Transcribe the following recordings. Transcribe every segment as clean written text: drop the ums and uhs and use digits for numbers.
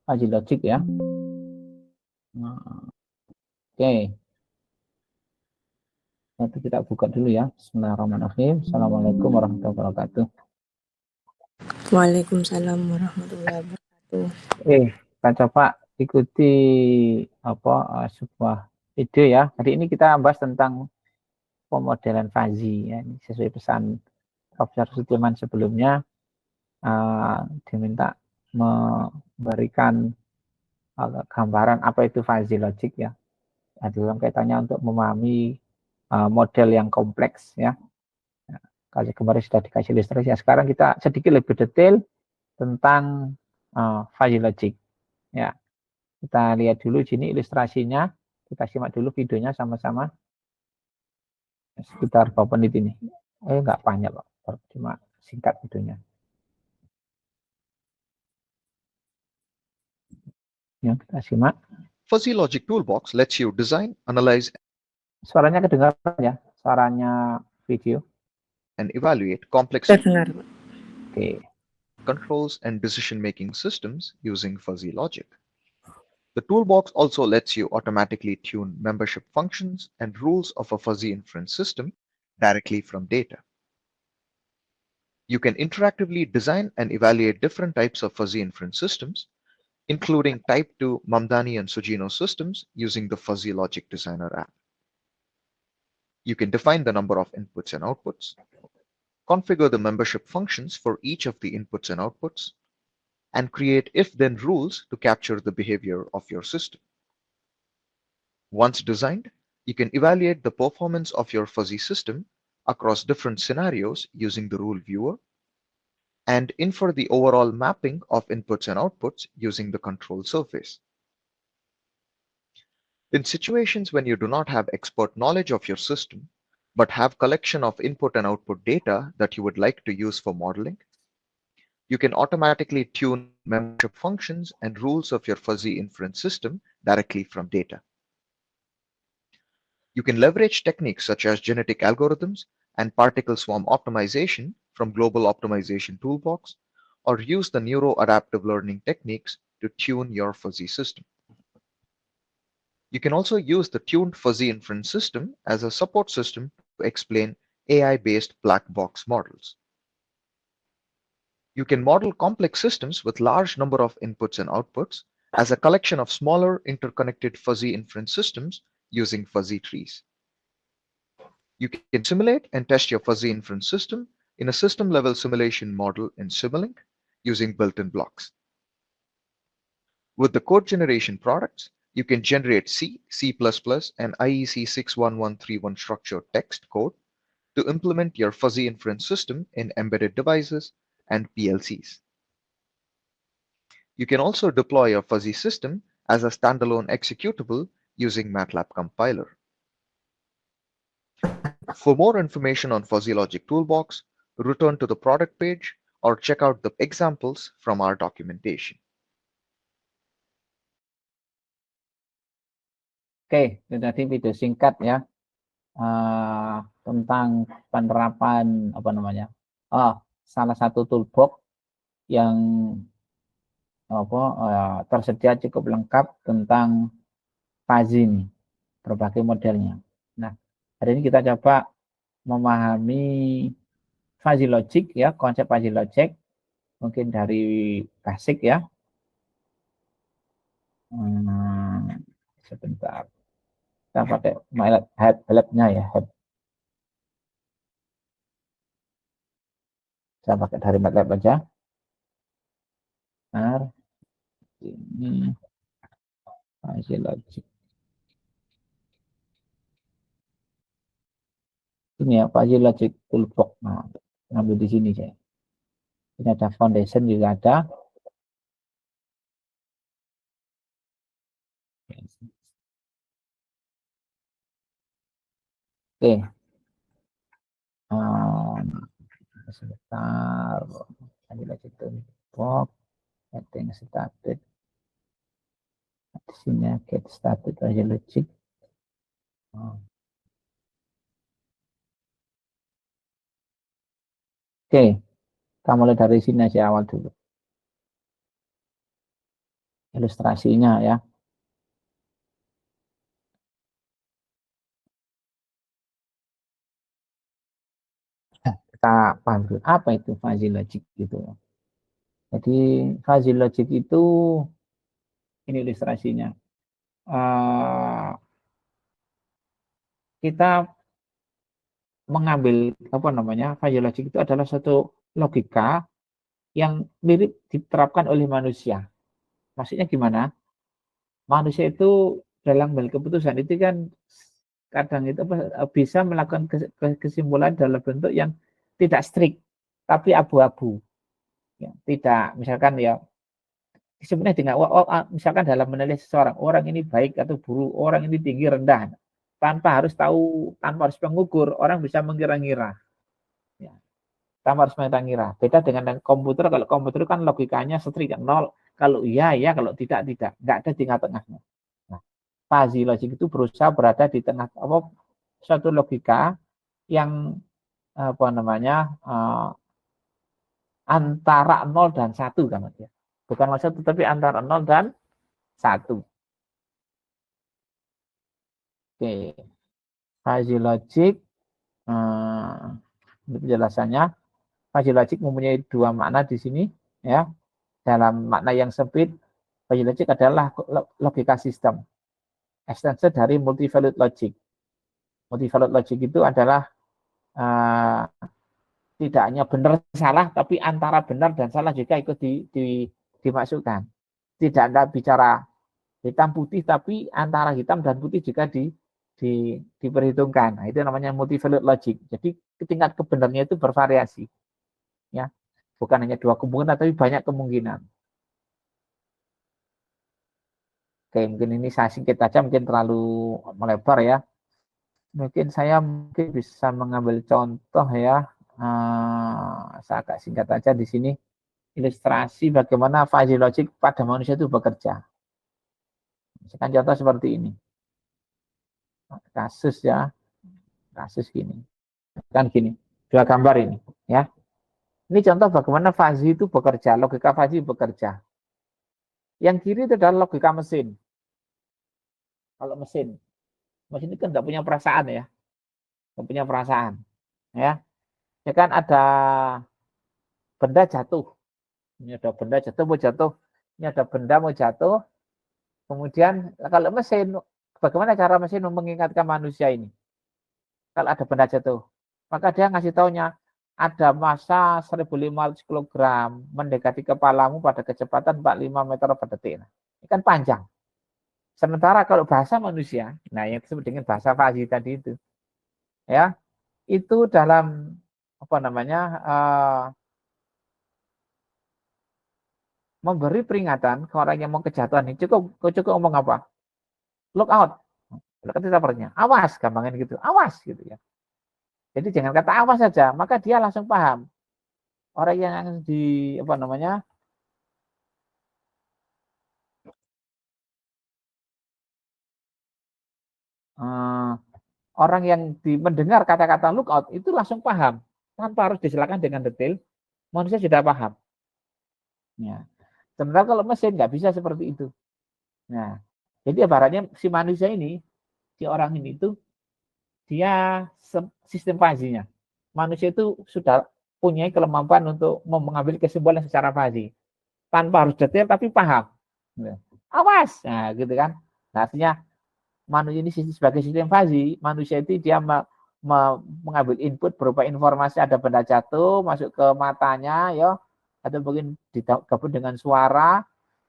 fuzzy logic ya. Nah, oke, nanti kita buka dulu ya. Bismillahirrahmanirrahim. Assalamualaikum warahmatullahi wabarakatuh. Waalaikumsalam warahmatullahi wabarakatuh. Kita coba ikuti sebuah video ya. Hari ini kita bahas tentang pemodelan fuzzy ya. Ini sesuai pesan Profesor Sudirman sebelumnya, diminta memberikan gambaran apa itu fuzzy logic ya. Nah, dalam kaitannya untuk memahami model yang kompleks ya. Kalau kemarin sudah dikasih ilustrasi, ya, sekarang kita sedikit lebih detail tentang fuzzy logic ya. Kita lihat dulu sini ilustrasinya, kita simak dulu videonya sama-sama. Sekitar berapa menit ini? Nggak banyak Pak, cuma singkat videonya. Ya, kita simak. Fuzzy Logic Toolbox lets you design, analyze, Suaranya kedengaran ya, suaranya video. and evaluate complex Terdengar, Pak. Oke. controls and decision-making systems using fuzzy logic. The toolbox also lets you automatically tune membership functions and rules of a fuzzy inference system directly from data. You can interactively design and evaluate different types of fuzzy inference systems, including Type 2 Mamdani and Sugino systems using the Fuzzy Logic Designer app. You can define the number of inputs and outputs, configure the membership functions for each of the inputs and outputs, and create if-then rules to capture the behavior of your system. Once designed, you can evaluate the performance of your fuzzy system across different scenarios using the rule viewer, and infer the overall mapping of inputs and outputs using the control surface. In situations when you do not have expert knowledge of your system, but have collection of input and output data that you would like to use for modeling, you can automatically tune membership functions and rules of your fuzzy inference system directly from data. You can leverage techniques such as genetic algorithms and particle swarm optimization from Global Optimization Toolbox, or use the neuro-adaptive learning techniques to tune your fuzzy system. You can also use the tuned fuzzy inference system as a support system to explain AI-based black box models. You can model complex systems with large number of inputs and outputs as a collection of smaller interconnected fuzzy inference systems using fuzzy trees. You can simulate and test your fuzzy inference system in a system-level simulation model in Simulink using built-in blocks. With the code generation products, you can generate C, C++, and IEC 61131 structured text code to implement your fuzzy inference system in embedded devices and PLCs. You can also deploy your fuzzy system as a standalone executable using MATLAB compiler. For more information on Fuzzy Logic Toolbox, return to the product page or check out the examples from our documentation. Oke, itu tadi video singkat ya, tentang penerapan salah satu toolbox yang tersedia cukup lengkap tentang fuzzy ini, berbagai modelnya. Nah, hari ini kita coba memahami fuzzy logic ya, konsep fuzzy logic mungkin dari basic ya. Sebentar, kita pakai MATLAB-nya ya. Saya pakai dari MATLAB aja. Nah, ini fuzzy logic. Ini ya, fuzzy logic toolbox. Nah, ambil di sini saya. Ini ada foundation juga ada. Oke. Sebentar. Fuzzy logic toolbox. Getting started. Di sini get started fuzzy logic. Oke, kita mulai dari sini aja awal dulu. ilustrasinya ya. Kita paham dulu, apa itu fuzzy logic gitu. Jadi fuzzy logic itu, ini ilustrasinya. Kita mengambil apa namanya, fuzzy logic itu adalah satu logika yang mirip diterapkan oleh manusia. Maksudnya gimana? Manusia itu dalam hal keputusan itu kan kadang itu bisa melakukan kesimpulan dalam bentuk yang tidak strict, tapi abu-abu. Ya, tidak, misalkan ya, sebenarnya dengan misalkan dalam menilai seseorang, orang ini baik atau buruk, orang ini tinggi rendah, tanpa harus tahu, tanpa harus mengukur, orang bisa mengira-ngira. Ya, tanpa harus mengira-ngira. Beda dengan komputer, kalau komputer kan logikanya strict, nol. Kalau iya, iya, kalau tidak, tidak. Nggak ada di tengah-tengahnya. Nah, fuzzy logic itu berusaha berada di tengah, suatu logika yang apa namanya, antara 0 dan 1 kan ya. Bukan 1 tapi antara 0 dan 1. Oke. Fuzzy logic, ini penjelasannya. Fuzzy logic mempunyai dua makna di sini ya. Dalam makna yang sempit, fuzzy logic adalah logika sistem, ekstensi dari multi-valued logic. Multi-valued logic itu adalah tidak hanya benar salah, tapi antara benar dan salah juga ikut dimasukkan. Tidak ada bicara hitam putih, tapi antara hitam dan putih juga diperhitungkan. Nah, itu namanya multi-valued logic. Jadi tingkat kebenarannya itu bervariasi. Ya, bukan hanya dua kemungkinan, tapi banyak kemungkinan. Oke, mungkin ini saya singkat aja, mungkin terlalu melebar ya. Mungkin saya bisa mengambil contoh ya. Saya agak singkat aja di sini. Ilustrasi bagaimana fuzzy logic pada manusia itu bekerja. Misalkan contoh seperti ini. Kasus ya, kasus gini. Kan gini, dua gambar ini ya. Ini contoh bagaimana fuzzy itu bekerja, logika fuzzy bekerja. Yang kiri itu adalah logika mesin. Kalau mesin itu kan nggak punya perasaan ya, nggak punya perasaan ya. Ya kan ada benda jatuh, ini ada benda jatuh mau jatuh, ini ada benda mau jatuh. Kemudian kalau mesin, bagaimana cara mesin mengingatkan manusia ini? Kalau ada benda jatuh, maka dia ngasih taunya ada massa 1.500 kg mendekati kepalamu pada kecepatan 45 meter per detik. Ini kan panjang. Sementara kalau bahasa manusia, nah yang disebut dengan bahasa fuzzy tadi itu, ya itu dalam apa namanya, memberi peringatan ke orang yang mau kejatuhan ini, cukup ngomong apa? Look out. Ketika pernya, awas, gampangnya gitu, awas gitu ya. Jadi jangan kata awas saja, maka dia langsung paham. Orang yang di apa namanya, orang yang mendengar kata-kata look out itu langsung paham tanpa harus disilakan dengan detail, manusia sudah paham. Ya. Sementara kalau mesin nggak bisa seperti itu. Nah, jadi ibaratnya si manusia ini, si orang ini itu dia sistem fuzzy-nya. Manusia itu sudah punya kemampuan untuk mengambil kesimpulan secara fuzzy, tanpa harus detail tapi paham. Awas, nah gitu kan. Nah, artinya manusia ini sebagai sistem fuzzy, manusia itu dia mengambil input berupa informasi, ada benda jatuh masuk ke matanya ya, atau mungkin digabung dengan suara,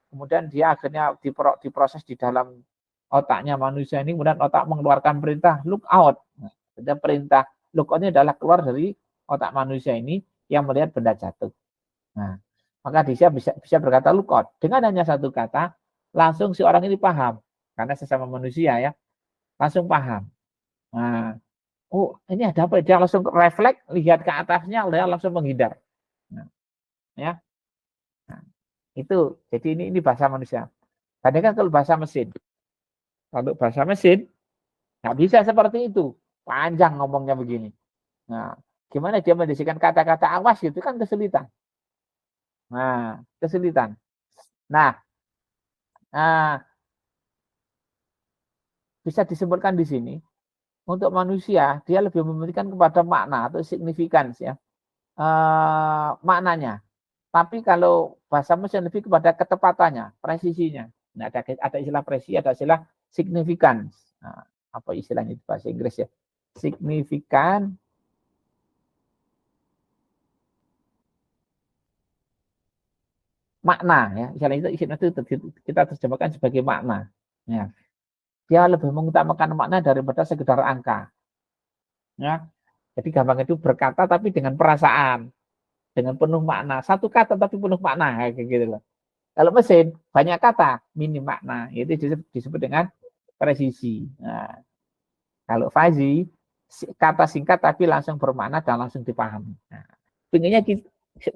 kemudian dia akhirnya diproses di dalam otaknya manusia ini, kemudian otak mengeluarkan perintah look out. Nah, perintah look out ini adalah keluar dari otak manusia ini yang melihat benda jatuh. Nah, maka dia bisa berkata look out. Dengan hanya satu kata, langsung si orang ini paham. Karena sesama manusia ya, langsung paham. Nah, oh ini ada apa? Dia langsung refleks, lihat ke atasnya, dia langsung menghindar. Nah, ya, nah, itu. Jadi ini bahasa manusia. Kadang kan kalau bahasa mesin, nggak bisa seperti itu. Panjang ngomongnya begini. Nah, gimana dia mendeskripsikan kata-kata awas itu kan kesulitan. Nah, kesulitan. Nah, Nah, bisa disebutkan di sini, untuk manusia, dia lebih mementingkan kepada makna atau significance ya, maknanya. Tapi kalau bahasa mesin lebih kepada ketepatannya, presisinya. Nah, ada istilah presisi, ada istilah significance. Nah, apa istilahnya di bahasa Inggris ya? Signifikan, makna ya. Istilah itu kita terjemahkan sebagai makna. Ya. Dia lebih mengutamakan makna daripada sekedar angka. Ya. Jadi gampang itu berkata tapi dengan perasaan, dengan penuh makna. Satu kata tapi penuh makna kayak gitu loh. Kalau mesin banyak kata, minim makna. Itu disebut dengan presisi. Nah, kalau fuzzy kata singkat tapi langsung bermakna dan langsung dipahami. Nah, pinginnya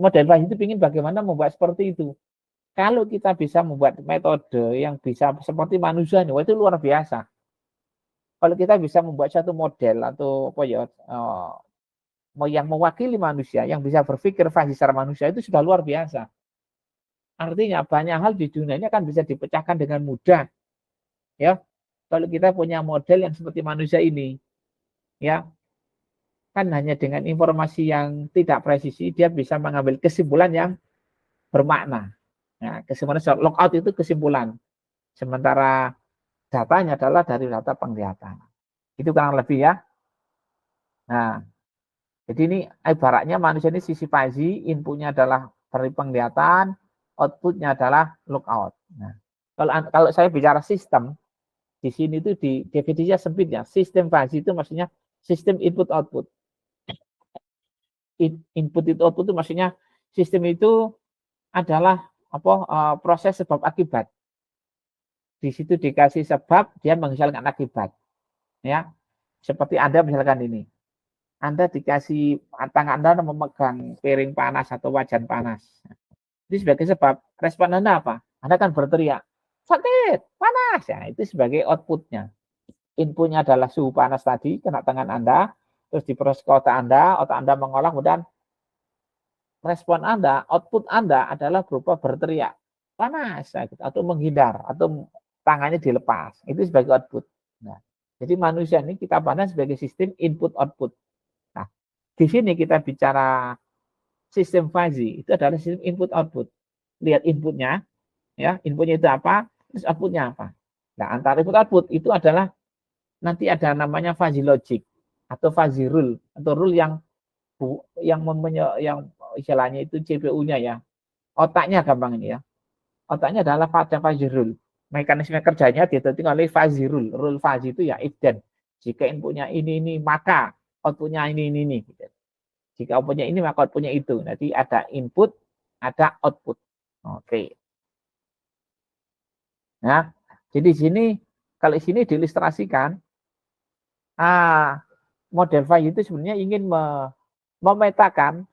model fuzzy itu ingin bagaimana membuat seperti itu. Kalau kita bisa membuat metode yang bisa seperti manusia, itu luar biasa. Kalau kita bisa membuat satu model atau apa ya, yang mewakili manusia, yang bisa berpikir fuzzy secara manusia itu sudah luar biasa. Artinya banyak hal di dunia ini akan bisa dipecahkan dengan mudah. Ya, kalau kita punya model yang seperti manusia ini, ya kan hanya dengan informasi yang tidak presisi dia bisa mengambil kesimpulan yang bermakna. Nah, kesimpulan lockout itu kesimpulan. Sementara datanya adalah dari data penglihatan. Itu kurang lebih ya. Nah, jadi ini ibaratnya manusia ini sisi fuzzy, inputnya adalah dari penglihatan, outputnya adalah lookout. Nah, kalau saya bicara sistem, di sini itu di definisinya sempit ya. Sistem fuzzy itu maksudnya sistem input output. Input itu output itu maksudnya sistem itu adalah proses sebab akibat. Di situ dikasih sebab, dia menghasilkan akibat. Ya, seperti Anda misalkan ini. Anda dikasih tangan Anda memegang piring panas atau wajan panas. Itu sebagai sebab. Respon Anda apa? Anda kan berteriak, sakit, panas. Ya, itu sebagai outputnya. Inputnya adalah suhu panas tadi, kena tangan Anda, terus diproses ke otak Anda mengolah, kemudian respon Anda, output Anda adalah berupa berteriak, panas, atau menghindar, atau tangannya dilepas. Itu sebagai output. Nah, jadi manusia ini kita pandang sebagai sistem input-output. Nah, di sini kita bicara sistem fuzzy, itu adalah sistem input-output. Lihat inputnya, ya, inputnya itu apa, terus outputnya apa. Nah, antara input-output itu adalah nanti ada namanya fuzzy logic atau fuzzy rule atau rule yang istilahnya itu CPU-nya ya. Otaknya gampang ini ya. Otaknya adalah fuzzy rule. Mekanisme kerjanya ditentukan oleh fuzzy rule. Rule fuzzy itu ya if then. Jika inputnya ini maka outputnya ini. Gitu. Jika outputnya ini maka outputnya itu. Nanti ada input, ada output. Oke. Nah, jadi sini kalau sini diilustrasikan, model fuzzy itu sebenarnya ingin memetakan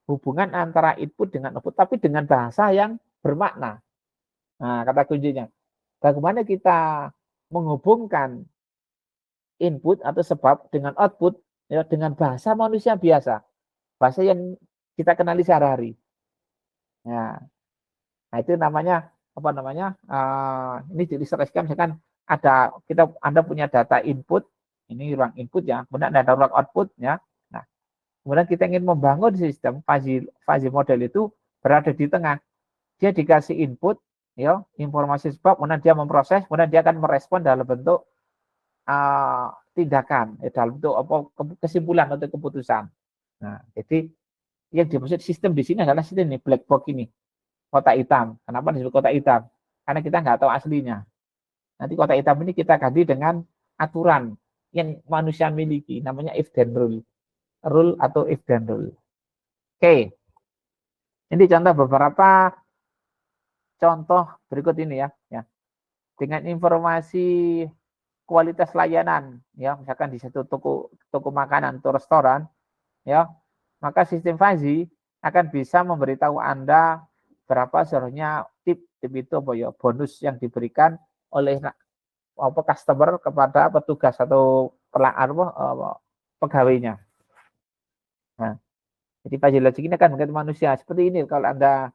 hubungan antara input dengan output, tapi dengan bahasa yang bermakna. Nah, kata kuncinya. Bagaimana kita menghubungkan input atau sebab dengan output ya, dengan bahasa manusia biasa. Bahasa yang kita kenali sehari-hari. Nah, itu namanya apa namanya? Ini diilustrasikan misalkan Anda punya data input, ini ruang input ya, kemudian ada ruang output ya. Nah, kemudian kita ingin membangun sistem fuzzy model itu berada di tengah. Dia dikasih input, ya, informasi sebab, kemudian dia memproses, kemudian dia akan merespon dalam bentuk tindakan, dalam bentuk kesimpulan atau keputusan. Nah, jadi yang dimaksud sistem di sini adalah sistem ini, black box ini, kotak hitam. Kenapa disebut kotak hitam? Karena kita nggak tahu aslinya. Nanti kotak hitam ini kita ganti dengan aturan yang manusia miliki, namanya if then rule. Rule atau if then rule. Oke. Ini contoh beberapa contoh berikut ini ya. Dengan informasi kualitas layanan, ya, misalkan di satu toko makanan atau restoran, ya, maka sistem fuzzy akan bisa memberitahu Anda berapa seharusnya tip itu apa ya, bonus yang diberikan oleh customer kepada petugas atau pegawainya. Nah, jadi fuzzy logic ini akan mengenai manusia seperti ini. Kalau Anda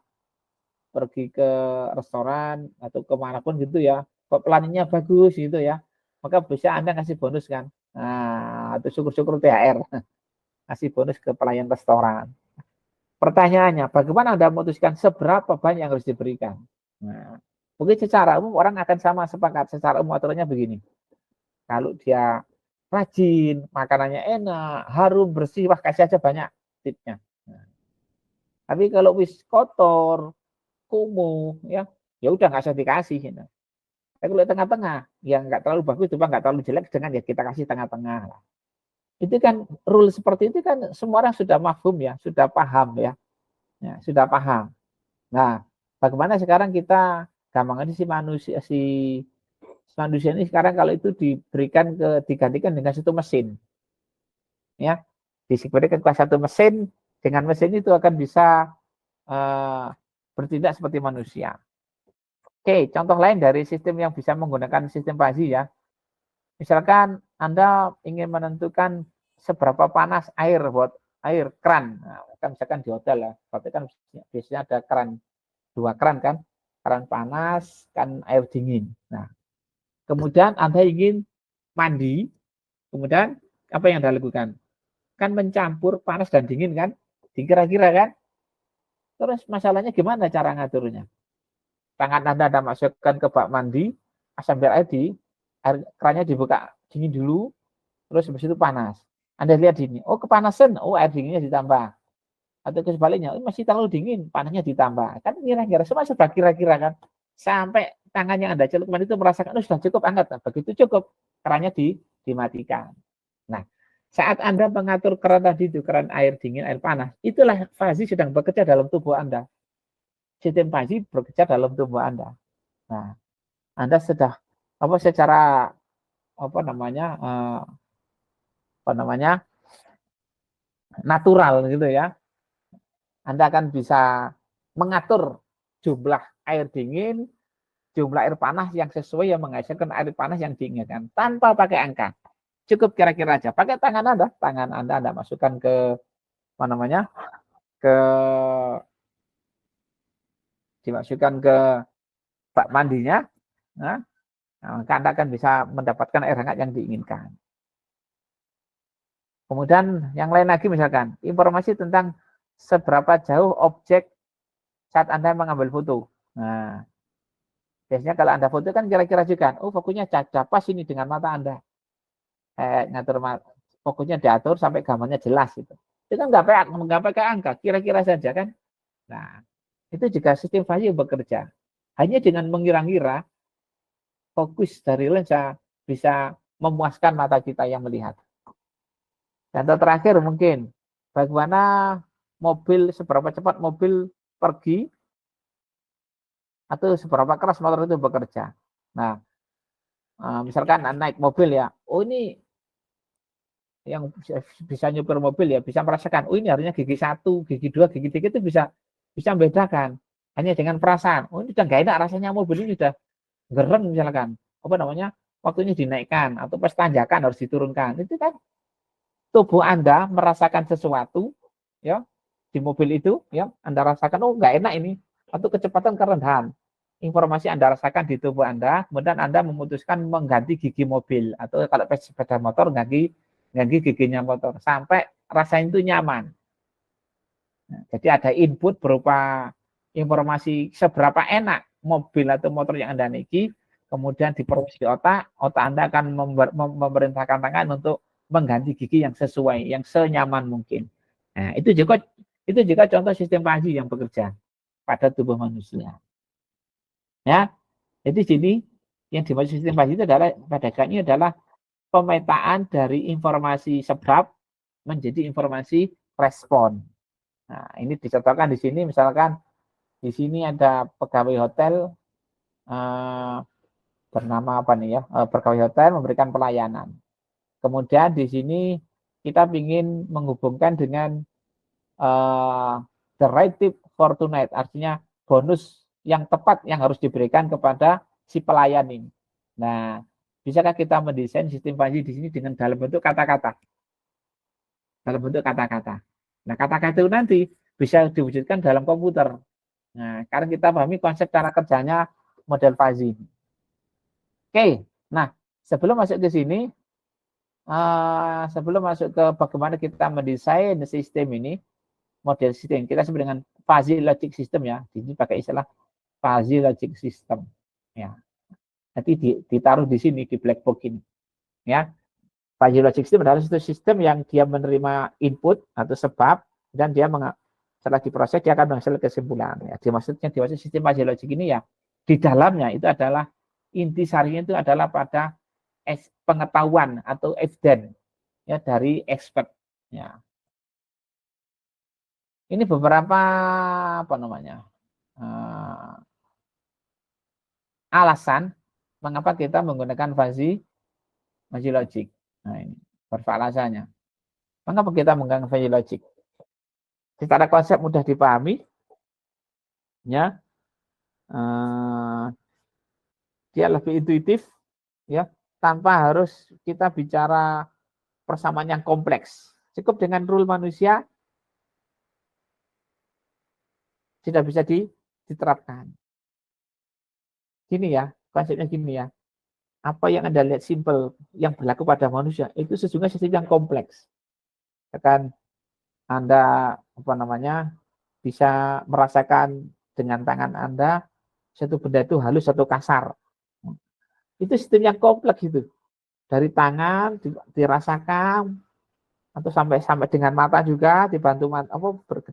pergi ke restoran atau kemanapun gitu ya, kok planningnya bagus gitu ya, maka bisa Anda kasih bonus kan. Nah, atau syukur-syukur THR, kasih bonus ke pelayan restoran. Pertanyaannya, bagaimana Anda memutuskan seberapa banyak yang harus diberikan? Nah, mungkin secara umum orang akan sama sepakat, secara umum aturannya begini. Kalau dia rajin, makanannya enak, harum, bersih, wah kasih aja banyak tipnya. Nah, tapi kalau wis kotor, kumuh, ya udah nggak usah dikasih. Gitu. Tapi kalau tengah-tengah, yang nggak terlalu bagus, coba nggak terlalu jelek, dengan ya kita kasih tengah-tengah. Itu kan rule seperti itu kan semua orang sudah mafhum ya, sudah paham ya, sudah paham. Nah, bagaimana sekarang kita gampang si manusia ini sekarang kalau itu diberikan digantikan dengan satu mesin, ya, diberikan kelas satu mesin, dengan mesin itu akan bisa bertindak seperti manusia. Oke, contoh lain dari sistem yang bisa menggunakan sistem Fuzzy ya. Misalkan Anda ingin menentukan seberapa panas air buat air keran. Nah, kan misalkan di hotel ya, berarti kan biasanya ada keran, 2 keran kan, keran panas, kan air dingin. Nah, kemudian Anda ingin mandi, kemudian apa yang Anda lakukan? Kan mencampur panas dan dingin kan, dikira-kira kan. Terus masalahnya gimana cara ngaturnya? Tangan Anda masukkan ke bak mandi, sambil air kerannya dibuka dingin dulu, terus habis itu panas. Anda lihat ini, oh kepanasan, oh air dinginnya ditambah. Atau sebaliknya, oh, masih terlalu dingin, panasnya ditambah. Kan kira-kira, semua serba kira-kira kan. Sampai tangan yang Anda celupkan itu merasakan, oh sudah cukup, angkat. Nah, begitu cukup, kerannya dimatikan. Nah, saat Anda mengatur keran tadi itu, keran air dingin, air panas, itulah Fuzzy sedang bekerja dalam tubuh Anda. Sistem Fuzzy bekerja dalam tubuh Anda. Nah, Anda sudah secara apa namanya natural gitu ya. Anda akan bisa mengatur jumlah air dingin, jumlah air panas yang sesuai yang menghasilkan air panas yang diinginkan tanpa pakai angka. Cukup kira-kira aja. Pakai tangan Anda masukkan ke ke dimasukkan ke bak mandinya. Nah, Anda akan bisa mendapatkan air hangat yang diinginkan. Kemudian yang lain lagi misalkan informasi tentang seberapa jauh objek saat Anda mengambil foto. Nah, biasanya kalau Anda foto kan kira-kira juga, oh fokusnya pas ini dengan mata Anda. Ngatur fokusnya diatur sampai gambarnya jelas gitu. Itu kan nggak pakai angka, kira-kira saja kan. Nah, itu juga sistem Fuzzy bekerja. Hanya dengan mengira-ngira, fokus dari lensa bisa memuaskan mata kita yang melihat. Contoh terakhir mungkin, bagaimana seberapa cepat mobil pergi, atau seberapa keras motor itu bekerja. Nah, misalkan naik mobil ya, oh ini yang bisa nyupir mobil ya, bisa merasakan, oh ini harusnya gigi 1, gigi 2, gigi 3 itu bisa membedakan. Hanya dengan perasaan, oh ini udah nggak enak rasanya mobil ini udah gereng misalkan, waktunya dinaikkan, atau pas tanjakan harus diturunkan. Itu kan tubuh Anda merasakan sesuatu ya di mobil itu ya, Anda rasakan oh nggak enak ini, atau kecepatan kerendahan. Informasi Anda rasakan di tubuh Anda, kemudian Anda memutuskan mengganti gigi mobil, atau kalau sepeda motor ganti giginya motor sampai rasanya itu nyaman. Nah, jadi ada input berupa informasi seberapa enak mobil atau motor yang Anda naiki, kemudian diproses di otak Anda akan memerintahkan tangan untuk mengganti gigi yang sesuai, yang senyaman mungkin. Nah, itu juga contoh sistem Fuzzy yang bekerja pada tubuh manusia. Ya, jadi sini yang dimaksud sistem Fuzzy itu adalah pemetaan dari informasi sebab menjadi informasi respon. Nah, ini dicontohkan di sini, misalkan di sini ada pegawai hotel bernama pegawai hotel memberikan pelayanan. Kemudian di sini kita ingin menghubungkan dengan the right tip for tonight, artinya bonus yang tepat yang harus diberikan kepada si pelayan ini. Nah, bisakah kita mendesain sistem Fuzzy di sini dengan dalam bentuk kata-kata? Dalam bentuk kata-kata. Nah, kata-kata itu nanti bisa diwujudkan dalam komputer. Nah, sekarang kita pahami konsep cara kerjanya model fuzzy. Oke, nah sebelum masuk ke sini, sebelum masuk ke bagaimana kita mendesain sistem ini, model sistem kita sebut dengan fuzzy logic system ya. Ini pakai istilah fuzzy logic system. Ya, nanti ditaruh di sini di black box ini. Ya, fuzzy logic system adalah satu sistem yang dia menerima input atau sebab dan dia setelah diproses dia akan menghasilkan kesimpulan. Ya, dimaksud sistem fuzzy logic ini ya di dalamnya itu adalah intisarinya itu adalah pada pengetahuan atau evidence ya dari expert. Ya. Ini beberapa apa namanya alasan mengapa kita menggunakan fuzzy logic. Nah ini beberapa alasannya. Mengapa kita menggunakan fuzzy logic? Secara konsep mudah dipahami, ya. Dia lebih intuitif, ya, tanpa harus kita bicara persamaan yang kompleks. Cukup dengan rule manusia sudah bisa diterapkan. Gini ya, konsepnya gini ya. Apa yang Anda lihat simple yang berlaku pada manusia itu sesungguhnya sesuatu yang kompleks. Kan Anda apa namanya bisa merasakan dengan tangan Anda satu benda itu halus atau kasar. Itu sistem yang kompleks itu. Dari tangan dirasakan atau sampai dengan mata juga dibantu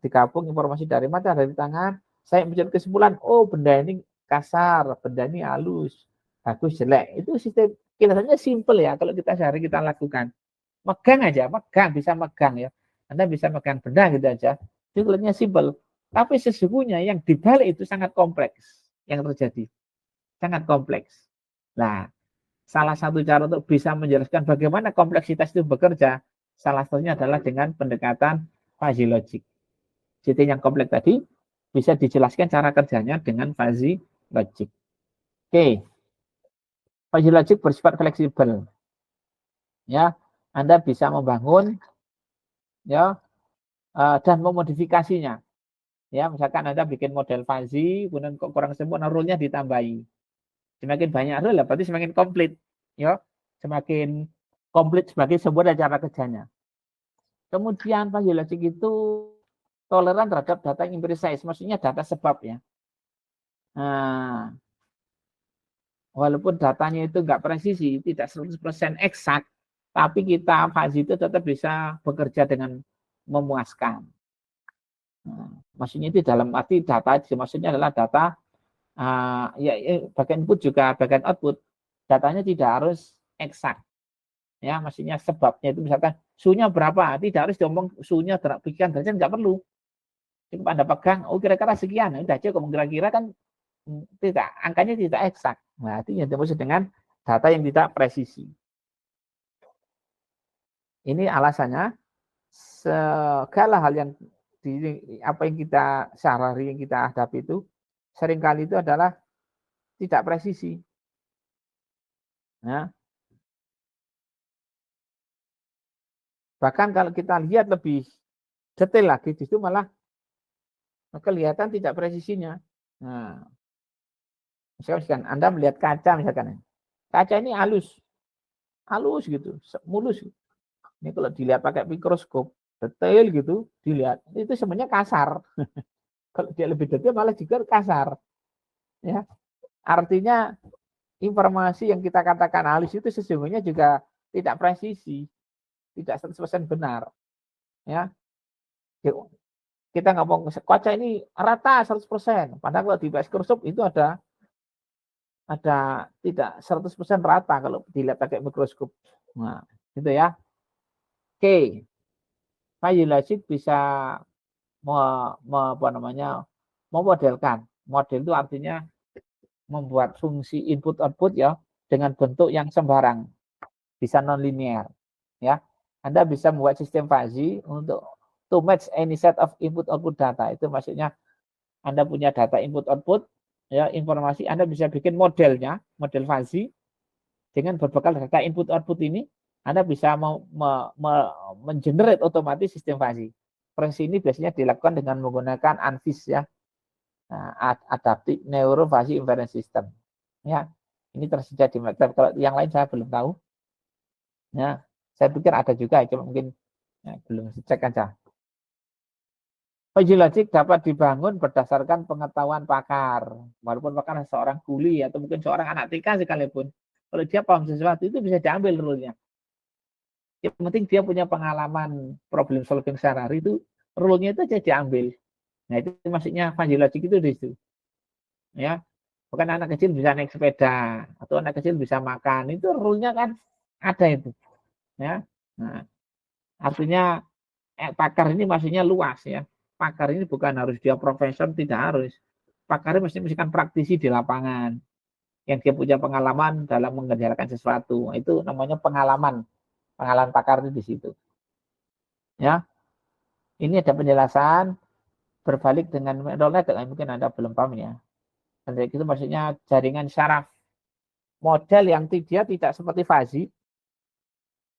digabung informasi dari mata dari tangan, saya mencari kesimpulan, oh benda ini kasar, benda ini halus, bagus, jelek. Itu sistem kelihatannya simple ya kalau kita sehari kita lakukan. Megang aja, bisa megang ya. Anda bisa megang benda gitu aja. Itu kelihatannya simple. Tapi sesungguhnya yang dibalik itu sangat kompleks yang terjadi. Sangat kompleks. Nah, salah satu cara untuk bisa menjelaskan bagaimana kompleksitas itu bekerja, salah satunya adalah dengan pendekatan fuzzy logic. Sistem yang kompleks tadi bisa dijelaskan cara kerjanya dengan fuzzy logic. Oke, fuzzy logic bersifat fleksibel. Ya, Anda bisa membangun ya dan memodifikasinya. Ya, misalkan Anda bikin model fuzzy, kemudian kok kurang sempurna, rule-nya ditambahi. Semakin banyak rule, berarti semakin komplit. Ya, semakin komplit sebagai sebuah cara kerjanya. Kemudian fuzzy logic itu toleran terhadap data yang imprecise, maksudnya data sebab ya. Nah, walaupun datanya itu nggak presisi, tidak 100% eksak, tapi kita fuzzy itu tetap bisa bekerja dengan memuaskan. Nah, maksudnya itu dalam arti data, maksudnya adalah data bagian input juga bagian output, datanya tidak harus eksak. Ya, maksudnya sebabnya itu misalkan suhunya berapa, tidak harus diomong suhunya pikiran derajat, nggak perlu. Cukup Anda pegang, oh kira-kira sekian, udah cukup kira-kira kan tidak, angkanya tidak eksak. Nah, itu yang dimaksud dengan data yang tidak presisi. Ini alasannya segala hal yang apa yang kita sehari-hari yang kita hadapi itu seringkali itu adalah tidak presisi. Ya. Bahkan kalau kita lihat lebih detail lagi, justru malah kelihatan tidak presisinya. Nah, misalkan Anda melihat kaca, misalkan kaca ini halus gitu, mulus. Ini kalau dilihat pakai mikroskop, detail gitu, dilihat itu sebenarnya kasar. Kalau dia lebih detail malah juga kasar. Ya, artinya informasi yang kita katakan halus itu sesungguhnya juga tidak presisi, tidak 100% benar. Ya, kita ngomong kaca ini rata 100%, padahal kalau di mikroskop itu ada tidak 100% rata kalau dilihat pakai mikroskop. Nah, itu ya. Oke, fuzzy logic bisa memodelkan. Model itu artinya membuat fungsi input output ya dengan bentuk yang sembarang, bisa non-linear. Ya, Anda bisa membuat sistem fuzzy untuk to match any set of input output data. Itu maksudnya Anda punya data input output, ya informasi Anda bisa bikin modelnya, model fuzzy dengan berbekal data input output ini. Anda bisa mengenerate otomatis sistem fuzzy. Proses ini biasanya dilakukan dengan menggunakan ANSYS ya. Nah, adaptive neurofuzzy inference system. Ya, ini tersedia di MATLAB. Kalau yang lain saya belum tahu. Ya, saya pikir ada juga, cuma mungkin ya, belum cek aja. Fuzzy logic dapat dibangun berdasarkan pengetahuan pakar. Walaupun pakar seorang kuli atau mungkin seorang anak TK sekalipun. Kalau dia paham sesuatu itu bisa diambil rule-nya. Yang penting dia punya pengalaman problem solving sehari-hari itu rule-nya itu aja diambil. Nah itu maksudnya fuzzy logic itu di situ. Ya, bukan anak kecil bisa naik sepeda atau anak kecil bisa makan. Itu rule-nya kan ada itu. Ya. Nah, artinya pakar ini maksudnya luas ya. Pakar ini bukan harus dia profesor, tidak harus. Pakar ini mesti kan praktisi di lapangan. Yang dia punya pengalaman dalam mengerjakan sesuatu. Itu namanya pengalaman. Pengalaman pakar itu di situ. Ya. Ini ada penjelasan berbalik dengan neural network. Mungkin Anda belum paham ya. Dan itu maksudnya jaringan syaraf. Model yang dia tidak seperti fuzzy.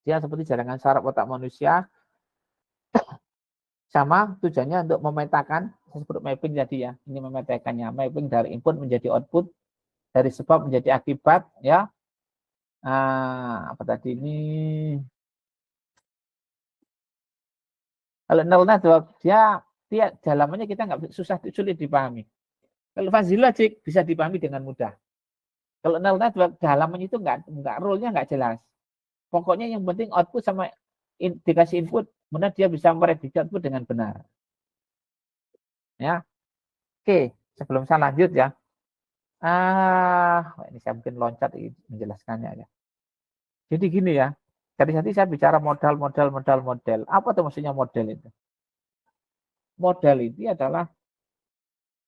Dia seperti jaringan syaraf otak manusia. Sama tujuannya untuk memetakan, saya sebut mapping tadi ya, ini memetakannya, mapping dari input menjadi output, dari sebab menjadi akibat, ya. Apa tadi ini? Kalau neural network, dia dalamannya kita nggak sulit dipahami. Kalau fuzzy logic bisa dipahami dengan mudah. Kalau neural network, dalamannya itu nggak rule-nya nggak jelas. Pokoknya yang penting output sama dikasih input, kemudian dia bisa memprediksi output dengan benar. Ya, oke. Sebelum saya lanjut ya, ini saya mungkin loncat menjelaskannya ya. Jadi gini ya, tadi saya bicara modal. Apa tuh maksudnya model itu? Model itu adalah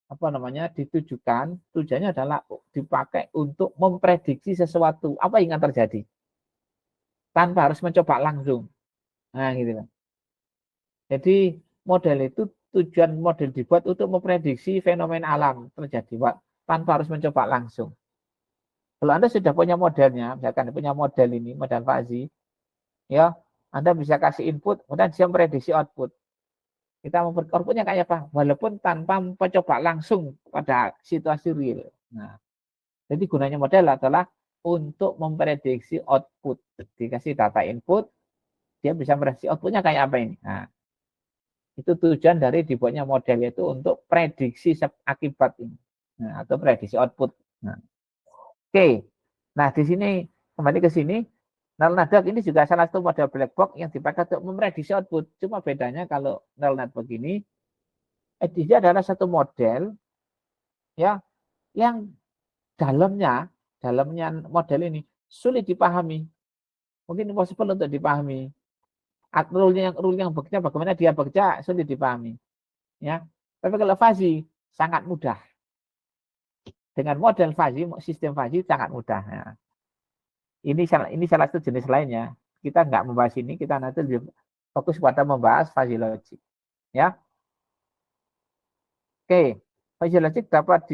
apa namanya ditujukan, tujuannya adalah dipakai untuk memprediksi sesuatu apa yang akan terjadi tanpa harus mencoba langsung. Nah, gitu kan. Jadi model itu tujuan model dibuat untuk memprediksi fenomena alam terjadi, Pak, tanpa harus mencoba langsung. Kalau Anda sudah punya modelnya, misalkan punya model ini, model fuzzy, ya, Anda bisa kasih input, kemudian dia memprediksi output. Kita mau outputnya kayak apa? Walaupun tanpa mencoba langsung pada situasi real. Nah, jadi gunanya model adalah untuk memprediksi output. Dikasih data input, dia bisa memprediksi outputnya kayak apa ini. Nah, itu tujuan dari dibuatnya model itu untuk prediksi akibat ini. Nah, atau prediksi output. Nah, oke. Nah, di sini kembali ke sini, neural network ini juga salah satu model black box yang dipakai untuk memprediksi output. Cuma bedanya kalau neural network ini, dia adalah satu model ya yang dalamnya model ini sulit dipahami. Mungkin impossible untuk dipahami. Rule yang bekerja, bagaimana dia bekerja sulit dipahami. Ya. Tapi kalau fuzzy sangat mudah. Dengan model fuzzy, sistem fuzzy sangat mudah. Ya. Ini salah satu jenis lainnya. Kita nggak membahas ini, kita nanti lebih fokus pada membahas fuzzy logic. Ya. Oke, fuzzy logic dapat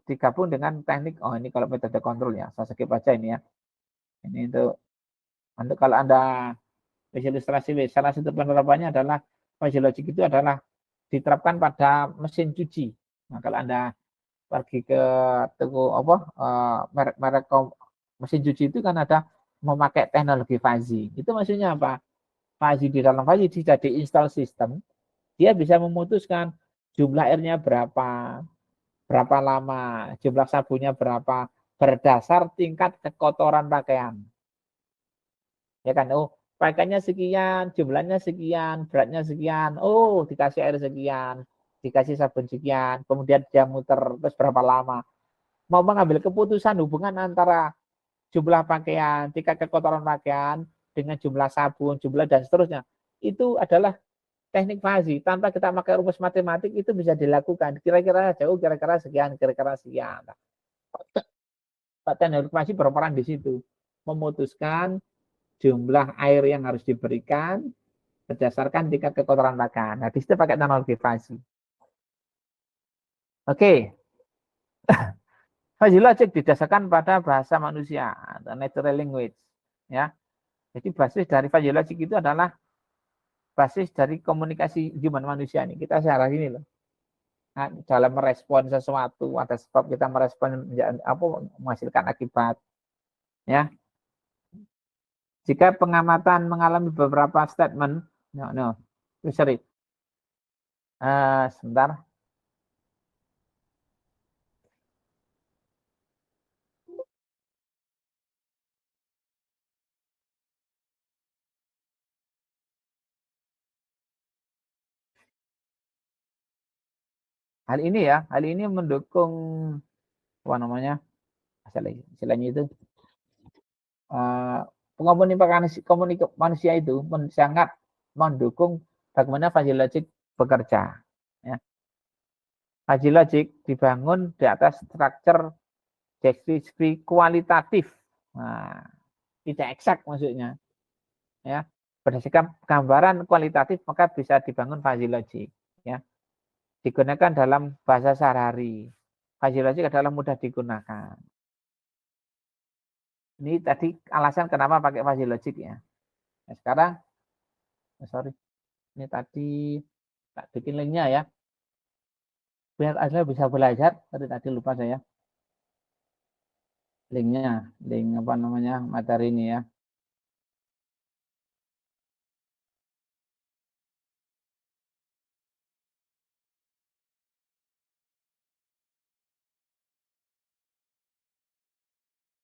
digabung dengan teknik, ini kalau metode kontrol ya, saya skip aja ini ya. Ini untuk kalau Anda ilustrasi, salah satu penerapannya adalah fuzzy logic itu adalah diterapkan pada mesin cuci. Nah, kalau Anda pergi ke toko merek mesin cuci itu kan ada memakai teknologi fuzzy. Itu maksudnya apa? Fuzzy di dalam fuzzy tidak diinstal sistem, dia bisa memutuskan jumlah airnya berapa lama, jumlah sabunnya berapa, berdasar tingkat kekotoran pakaian. Ya kan, pakaiannya sekian, jumlahnya sekian, beratnya sekian, dikasih air sekian, dikasih sabun sekian, kemudian dia muter terus berapa lama. Mau mengambil keputusan hubungan antara jumlah pakaian, tingkat kekotoran pakaian, dengan jumlah sabun, jumlah dan seterusnya. Itu adalah teknik fuzzy. Tanpa kita pakai rumus matematik itu bisa dilakukan. Kira-kira jauh, kira-kira sekian, kira-kira sekian. Teknik fuzzy berperan di situ. Memutuskan jumlah air yang harus diberikan berdasarkan tingkat kekotoran pakaian. Nah, di situ pakai teknologi fuzzy. Oke. Fuzzy logic didasarkan pada bahasa manusia atau natural language. Ya. Jadi basis dari fuzzy logic itu adalah basis dari komunikasi human manusia nih. Kita secara ini loh. dalam merespon sesuatu, ada sebab kita merespon menghasilkan akibat. Ya, jika pengamatan mengalami beberapa statement, sorry, sebentar. Hal ini mendukung apa namanya, istilahnya itu komunikasi manusia itu sangat mendukung bagaimana fuzzy logic bekerja. Ya. Fuzzy logic dibangun di atas struktur deskripsi kualitatif, tidak eksak maksudnya. Ya, berdasarkan gambaran kualitatif maka bisa dibangun fuzzy logic. Ya, digunakan dalam bahasa sehari-hari. Fuzzy logic adalah mudah digunakan. Ini tadi alasan kenapa pakai fuzzy logic ya. Nah, sekarang, sorry, ini tadi tak bikin linknya ya. Biar Anda bisa belajar. Tadi lupa saya. Linknya, link apa namanya materi ini ya.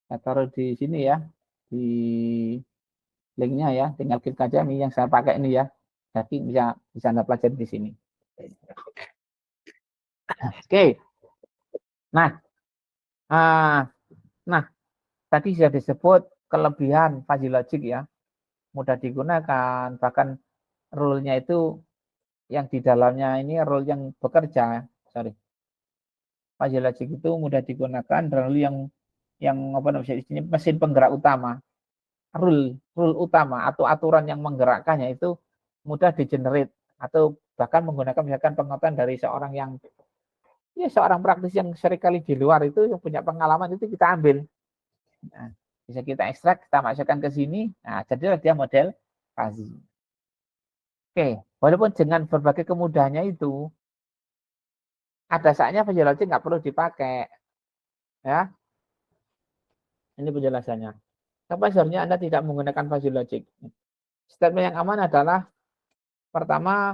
Saya taruh di sini ya, di linknya ya. Tinggal klik aja nih yang saya pakai ini ya. Jadi bisa Anda pelajari di sini. Oke. Nah, tadi sudah disebut kelebihan fuzzy logic ya. Mudah digunakan, bahkan rule-nya itu yang di dalamnya ini rule yang bekerja. Sorry. Fuzzy logic itu mudah digunakan dan rule yang apa namanya ini mesin penggerak utama. Rule utama atau aturan yang menggerakkannya itu mudah di-generate atau bahkan menggunakan misalkan pengertian dari seorang praktis yang seringkali di luar itu yang punya pengalaman itu kita ambil. Nah, bisa kita ekstrak, kita masukkan ke sini. Nah, jadilah dia model fuzzy. Oke, walaupun dengan berbagai kemudahannya itu, ada saatnya fuzzy logic nggak perlu dipakai. Ya, ini penjelasannya. Kenapa seharusnya Anda tidak menggunakan fuzzy logic? Statement yang aman adalah pertama,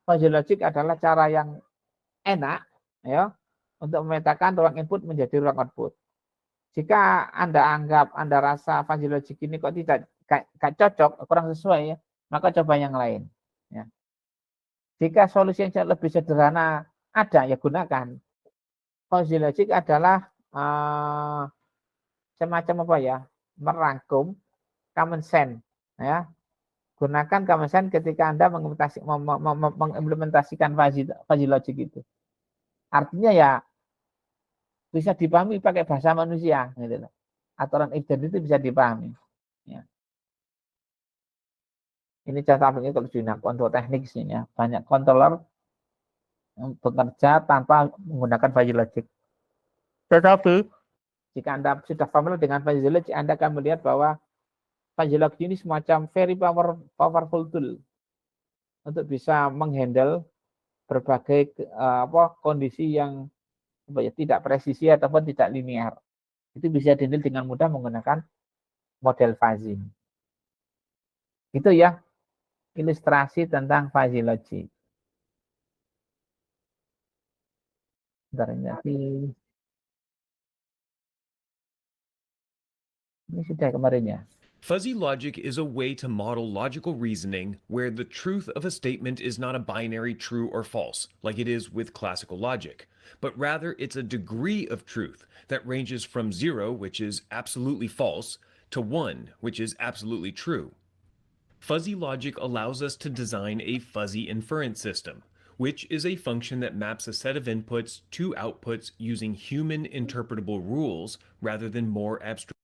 fuzzy logic adalah cara yang enak ya untuk memetakan ruang input menjadi ruang output. Jika Anda rasa fuzzy logic ini kok tidak cocok, kurang sesuai ya, maka coba yang lain. Ya. Jika solusi yang lebih sederhana ada, ya gunakan. Fuzzy logic adalah semacam apa ya, merangkum common sense. Ya. Gunakan common sense ketika Anda mengimplementasikan fuzzy logic itu. Artinya ya bisa dipahami pakai bahasa manusia. Gitu. Aturan if then itu bisa dipahami. Ya. Ini contoh aplikasi kalau di kontrol teknik sini ya. Banyak controller yang bekerja tanpa menggunakan fuzzy logic. Tetapi jika Anda sudah familiar dengan fuzzy logic, Anda akan melihat bahwa fuzzy logic ini semacam very powerful tool untuk bisa menghandle berbagai kondisi yang tidak presisi ataupun tidak linear. Itu bisa dihandle dengan mudah menggunakan model fuzzy. Itu ya ilustrasi tentang fuzzy logic. Ini sudah kemarin ya. Fuzzy logic is a way to model logical reasoning where the truth of a statement is not a binary true or false, like it is with classical logic, but rather it's a degree of truth that ranges from 0, which is absolutely false, to 1, which is absolutely true. Fuzzy logic allows us to design a fuzzy inference system, which is a function that maps a set of inputs to outputs using human interpretable rules rather than more abstract.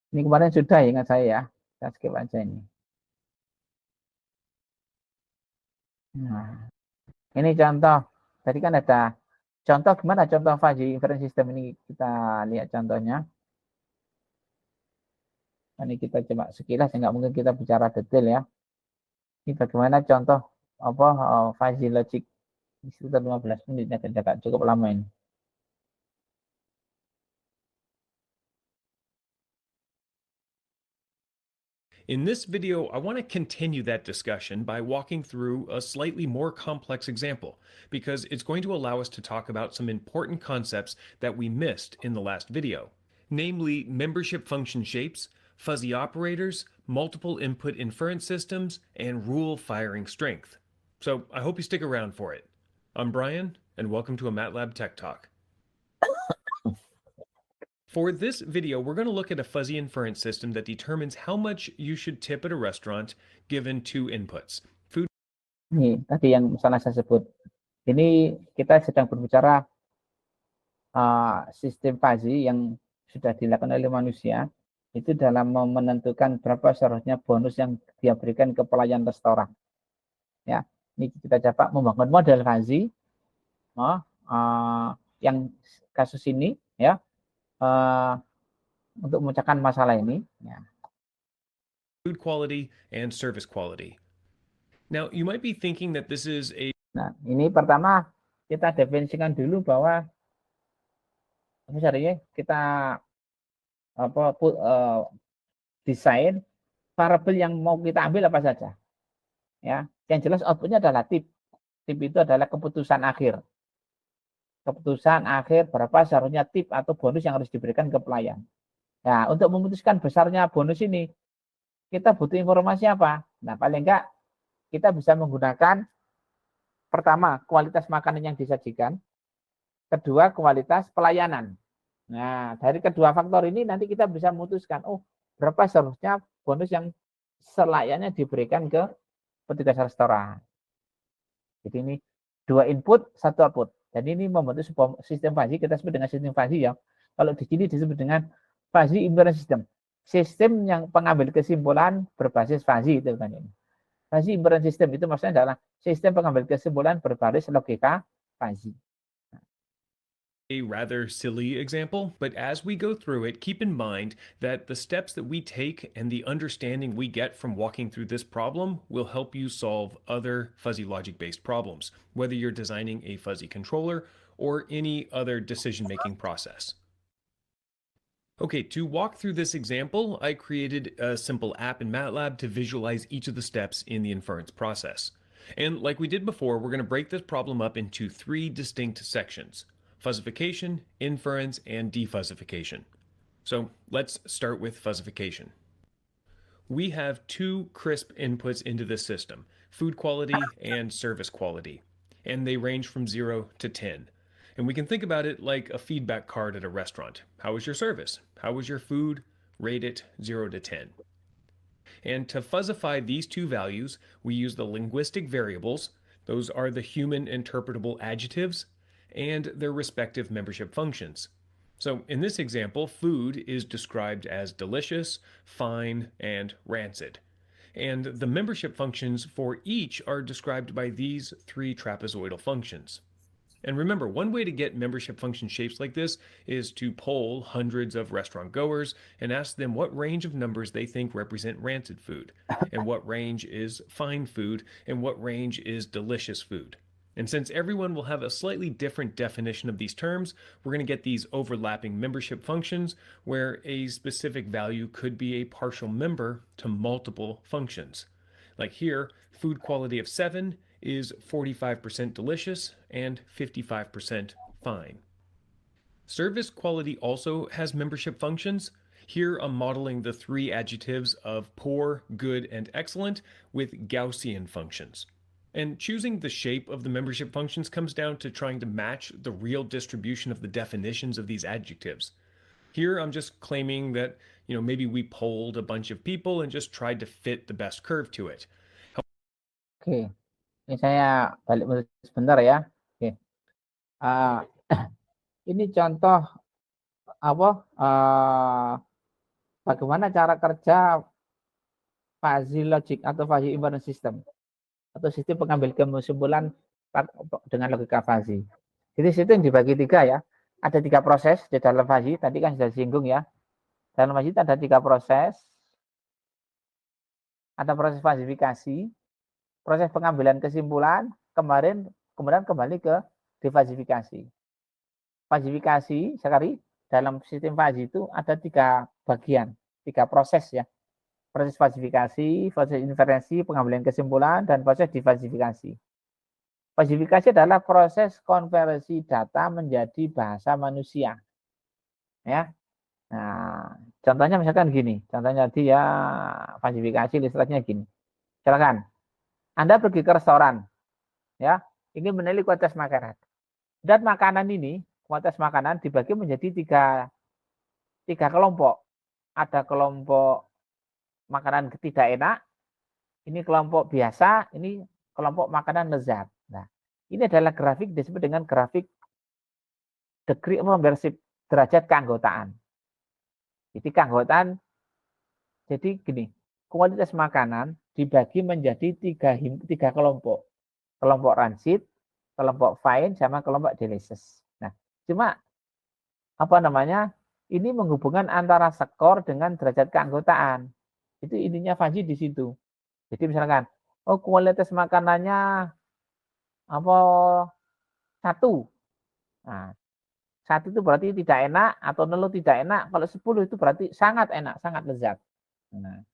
Ini kemarin sudah ingat saya ya. Saya skip aja ini. Nah, ini contoh. Tadi kan ada contoh gimana contoh fuzzy inference system ini, kita lihat contohnya. Ini kita coba sekilas, nggak mungkin kita bicara detail ya. Ini bagaimana contoh fuzzy logic Sekitar 15 menit ya, tidak cukup lama ini. In this video, I want to continue that discussion by walking through a slightly more complex example, because it's going to allow us to talk about some important concepts that we missed in the last video, namely membership function shapes, fuzzy operators, multiple input inference systems, and rule firing strength. So I hope you stick around for it. I'm Brian, and welcome to a MATLAB Tech Talk. For this video, we're going to look at a fuzzy inference system that determines how much you should tip at a restaurant given two inputs. Food. Ini tadi yang salah saya sebut. Ini kita sedang berbicara sistem fuzzy yang sudah dilakukan oleh manusia itu dalam menentukan berapa seharusnya bonus yang dia berikan ke pelayan restoran. Ya, ini kita coba membangun model fuzzy yang kasus ini ya. Untuk memecahkan masalah ini. Ya. Food quality and service quality. Now, you might be thinking that this is a... Nah, ini pertama kita definisikan dulu bahwa misalnya kita desain variabel yang mau kita ambil apa saja. Ya, yang jelas outputnya adalah tip. Tip itu adalah keputusan akhir. Keputusan akhir berapa seharusnya tip atau bonus yang harus diberikan ke pelayan. Nah, untuk memutuskan besarnya bonus ini, kita butuh informasi apa? Nah, paling enggak kita bisa menggunakan pertama, kualitas makanan yang disajikan. Kedua, kualitas pelayanan. Nah, dari kedua faktor ini nanti kita bisa memutuskan, oh, berapa seharusnya bonus yang selayaknya diberikan ke petugas restoran. Jadi ini 2 input, 1 output. Jadi ini membentuk sebuah sistem fuzzy, kita sebut dengan sistem fuzzy ya. Kalau di sini disebut dengan fuzzy inference system. Sistem yang pengambil kesimpulan berbasis fuzzy itu kan ini. Fuzzy inference system itu maksudnya adalah sistem pengambil kesimpulan berbasis logika fuzzy. A rather silly example, but as we go through it, keep in mind that the steps that we take and the understanding we get from walking through this problem will help you solve other fuzzy logic-based problems, whether you're designing a fuzzy controller or any other decision-making process. Okay, to walk through this example, I created a simple app in MATLAB to visualize each of the steps in the inference process. And like we did before, we're going to break this problem up into 3 distinct sections: fuzzification, inference, and defuzzification. So let's start with fuzzification. We have 2 crisp inputs into this system: food quality and service quality, and they range from 0 to 10. And we can think about it like a feedback card at a restaurant. How was your service? How was your food? Rate it 0 to 10. And to fuzzify these 2 values, we use the linguistic variables. Those are the human interpretable adjectives and their respective membership functions. So in this example, food is described as delicious, fine, and rancid. And the membership functions for each are described by these 3 trapezoidal functions. And remember, one way to get membership function shapes like this is to poll hundreds of restaurant goers and ask them what range of numbers they think represent rancid food, and what range is fine food, and what range is delicious food. And since everyone will have a slightly different definition of these terms, we're going to get these overlapping membership functions where a specific value could be a partial member to multiple functions. Like here, food quality of 7 is 45% delicious and 55% fine. Service quality also has membership functions. Here I'm modeling the 3 adjectives of poor, good, and excellent with Gaussian functions. And choosing the shape of the membership functions comes down to trying to match the real distribution of the definitions of these adjectives. Here I'm just claiming that, maybe we polled a bunch of people and just tried to fit the best curve to it. Oke, ini saya balik sebentar ya. Oke. Ini contoh bagaimana cara kerja fuzzy logic atau fuzzy inference system atau sistem pengambil kesimpulan dengan logika fuzzy. Jadi sistem dibagi 3 ya. Ada 3 proses di dalam fuzzy. Tadi kan sudah disinggung ya. Dalam fuzzy ada 3 proses. Ada proses fuzzifikasi, proses pengambilan kesimpulan, kemarin kemudian kembali ke diversifikasi. Falsifikasi sekali dalam sistem fuzzy itu ada 3 bagian, 3 proses ya. Proses falsifikasi, proses inferensi, pengambilan kesimpulan, dan proses diversifikasi. Falsifikasi adalah proses konversi data menjadi bahasa manusia. Ya. Nah, contohnya misalkan gini, contohnya dia falsifikasi ilustrasinya gini. Silakan. Anda pergi ke restoran, ya, ingin menilai kualitas makanan. Dan makanan ini, kualitas makanan dibagi menjadi tiga kelompok. Ada kelompok makanan tidak enak, ini kelompok biasa, ini kelompok makanan lezat. Nah, ini adalah grafik disebut dengan grafik degree of membership, derajat keanggotaan. Jadi keanggotaan, jadi gini, kualitas makanan dibagi menjadi tiga kelompok. Kelompok rancid, kelompok fine, sama kelompok delicious. Nah, cuma apa namanya, ini menghubungkan antara skor dengan derajat keanggotaan. Itu intinya fuzzy di situ. Jadi misalkan, oh kualitas makanannya apa 1. Nah, 1 itu berarti tidak enak atau 0 tidak enak. Kalau 10 itu berarti sangat enak, sangat lezat. Nah,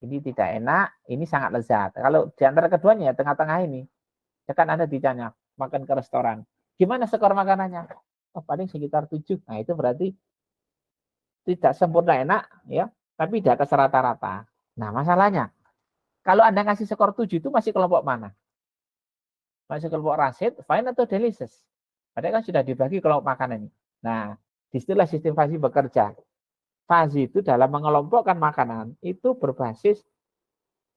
ini tidak enak, ini sangat lezat. Kalau di antara keduanya tengah-tengah ini, kan Anda ditanya makan ke restoran, gimana skor makanannya? Oh, paling sekitar 7. Nah, itu berarti tidak sempurna enak ya, tapi di atas rata-rata. Nah, masalahnya kalau Anda ngasih skor 7 itu masih kelompok mana? Masih kelompok rasid, fine atau delicious? Padahal kan sudah dibagi kelompok makanan ini. Nah, disitulah sistem fuzzy bekerja. Fuzzy itu dalam mengelompokkan makanan itu berbasis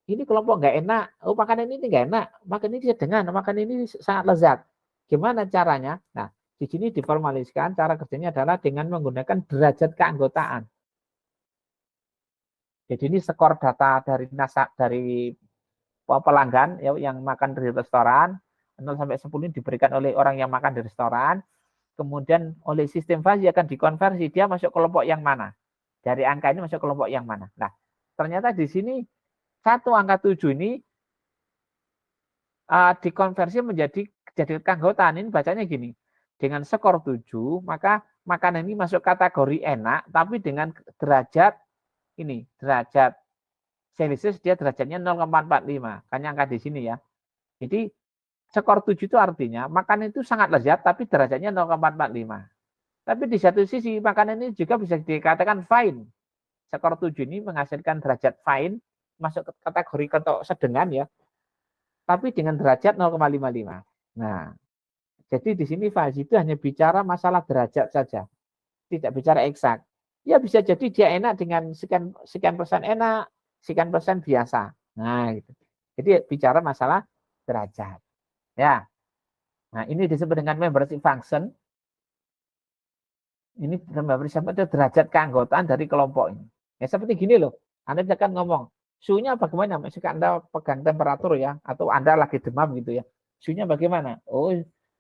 ini kelompok nggak enak, oh makanan ini nggak enak, makan ini sedang, makan ini sangat lezat. Gimana caranya? Nah, di sini diformaliskan cara kerjanya adalah dengan menggunakan derajat keanggotaan. Jadi ini skor data dari pelanggan yang makan di restoran 0 sampai 10 ini diberikan oleh orang yang makan di restoran. Kemudian oleh sistem fuzzy akan dikonversi dia masuk kelompok yang mana. Dari angka ini masuk kelompok yang mana. Nah, ternyata di sini 1 angka 7 ini dikonversi menjadi keanggotaan. Ini bacanya gini. Dengan skor 7, maka makanan ini masuk kategori enak, tapi dengan derajat ini, derajat Celsius dia derajatnya 0,45. Kan angka di sini ya. Jadi skor 7 itu artinya makanan itu sangat lezat tapi derajatnya 0,45. Tapi di satu sisi makanan ini juga bisa dikatakan fine. Skor 7 ini menghasilkan derajat fine, masuk ke kategori sedengan ya. Tapi dengan derajat 0,55. Nah, jadi di sini fuzzy itu hanya bicara masalah derajat saja. Tidak bicara eksak. Ya bisa jadi dia enak dengan sekian persen enak, sekian persen biasa. Nah, gitu. Jadi bicara masalah derajat. Ya. Nah, ini disebut dengan membership function. Ini membership itu derajat keanggotaan dari kelompok ini. Ya seperti gini loh. Anda bisa kan ngomong, suhunya bagaimana? Misalkan Anda pegang temperatur ya, atau Anda lagi demam gitu ya. Suhunya bagaimana? Oh,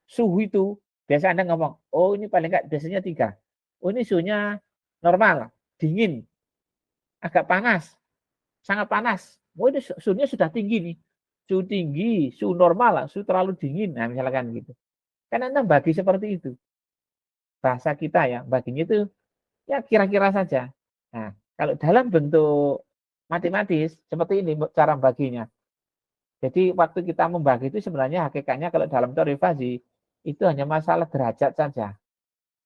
suhu itu biasa Anda ngomong, oh ini paling enggak biasanya 3. Oh ini suhunya normal, dingin, agak panas, sangat panas. Oh ini suhunya sudah tinggi nih. Suhu tinggi, suhu normal, suhu terlalu dingin. Nah misalkan gitu. Kan Anda bagi seperti itu. Bahasa kita ya, baginya itu ya kira-kira saja. Nah, kalau dalam bentuk matematis, seperti ini cara baginya. Jadi waktu kita membagi itu sebenarnya hakikatnya kalau dalam teori fuzzy, itu hanya masalah derajat saja.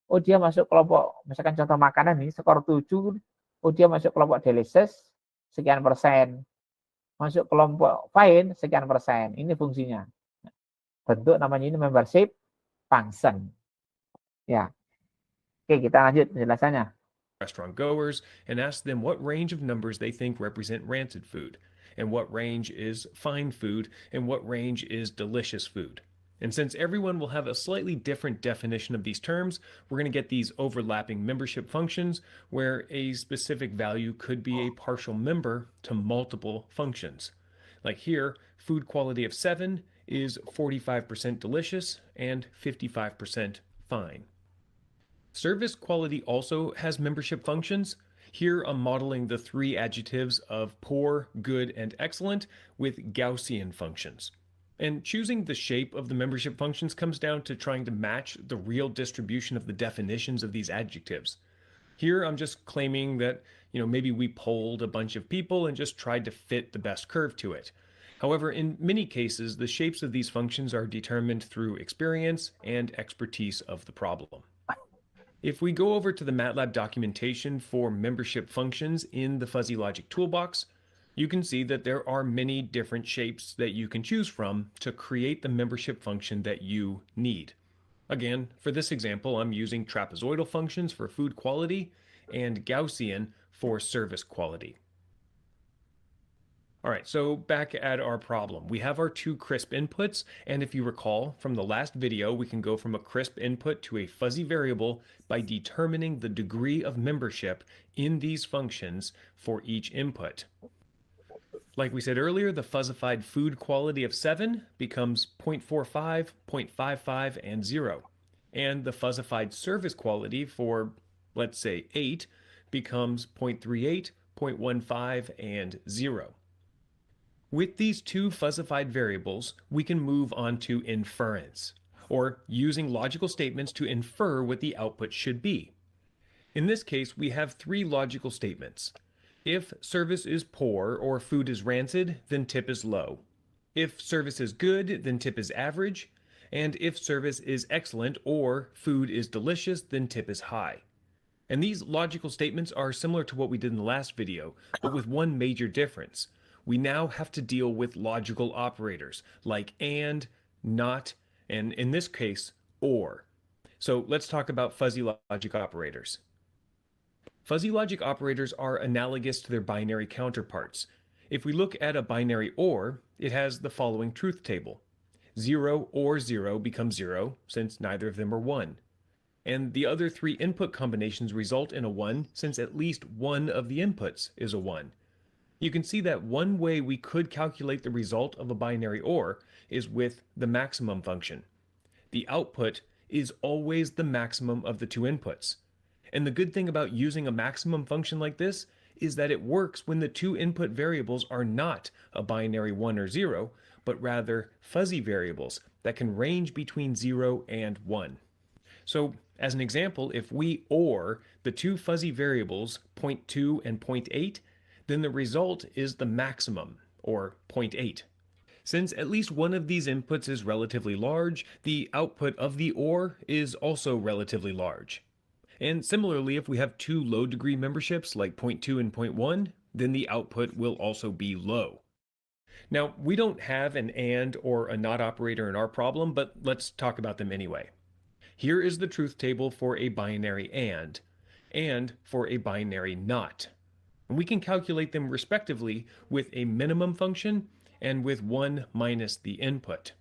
Oh dia masuk kelompok, misalkan contoh makanan ini, skor 7, oh dia masuk kelompok delicious, sekian persen. Masuk kelompok fine, sekian persen. Ini fungsinya. Bentuk namanya ini membership function. Ya. Oke, kita lanjut penjelasannya. Restaurant goers and ask them what range of numbers they think represent rancid food, and what range is fine food, and what range is delicious food. And since everyone will have a slightly different definition of these terms, we're going to get these overlapping membership functions where a specific value could be a partial member to multiple functions. Like here, food quality of 7 is 45% delicious and 55% fine. Service quality also has membership functions. Here I'm modeling the 3 adjectives of poor, good, and excellent with Gaussian functions. And choosing the shape of the membership functions comes down to trying to match the real distribution of the definitions of these adjectives. Here, I'm just claiming that, maybe we polled a bunch of people and just tried to fit the best curve to it. However, in many cases, the shapes of these functions are determined through experience and expertise of the problem. If we go over to the MATLAB documentation for membership functions in the Fuzzy Logic Toolbox, you can see that there are many different shapes that you can choose from to create the membership function that you need. Again, for this example, I'm using trapezoidal functions for food quality and Gaussian for service quality. All right, so back at our problem. We have our two crisp inputs, and if you recall from the last video, we can go from a crisp input to a fuzzy variable by determining the degree of membership in these functions for each input. Like we said earlier, the fuzzified food quality of 7 becomes 0.45, 0.55, and 0. And the fuzzified service quality for, let's say, 8 becomes 0.38, 0.15, and 0. With these two fuzzified variables, we can move on to inference, or using logical statements to infer what the output should be. In this case, we have three logical statements. If service is poor or food is rancid, then tip is low. If service is good, then tip is average. And if service is excellent or food is delicious, then tip is high. And these logical statements are similar to what we did in the last video, but with one major difference. We now have to deal with logical operators like and, not, and in this case, or. So let's talk about fuzzy logic operators. Fuzzy logic operators are analogous to their binary counterparts. If we look at a binary OR, it has the following truth table. 0 or 0 becomes 0, since neither of them are 1. And the other three input combinations result in a 1, since at least one of the inputs is a 1. You can see that one way we could calculate the result of a binary OR is with the maximum function. The output is always the maximum of the two inputs. And the good thing about using a maximum function like this is that it works when the two input variables are not a binary 1 or 0, but rather fuzzy variables that can range between 0 and 1. So, as an example, if we OR the two fuzzy variables 0.2 and 0.8, then the result is the maximum, or 0.8. Since at least one of these inputs is relatively large, the output of the OR is also relatively large. And similarly, if we have two low-degree memberships like 0.2 and 0.1, then the output will also be low. Now, we don't have an AND or a NOT operator in our problem, but let's talk about them anyway. Here is the truth table for a binary and for a binary NOT. And we can calculate them respectively with a minimum function and with 1 minus the input.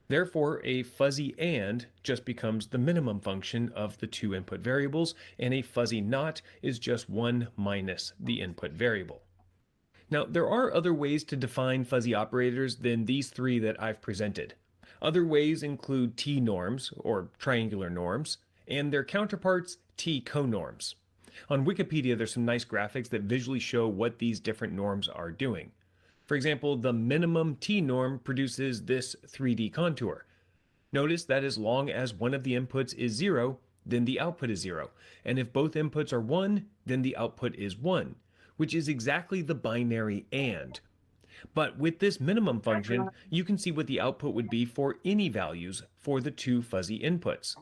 Therefore, a fuzzy AND just becomes the minimum function of the two input variables, and a fuzzy NOT is just 1 minus the input variable. Now, there are other ways to define fuzzy operators than these three that I've presented. Other ways include T-norms, or triangular norms, and their counterparts, T-conorms. On Wikipedia, there's some nice graphics that visually show what these different norms are doing. For example, the minimum T-norm produces this 3D contour. Notice that as long as one of the inputs is 0, then the output is 0. And if both inputs are 1, then the output is 1, which is exactly the binary AND. But with this minimum function, you can see what the output would be for any values for the two fuzzy inputs.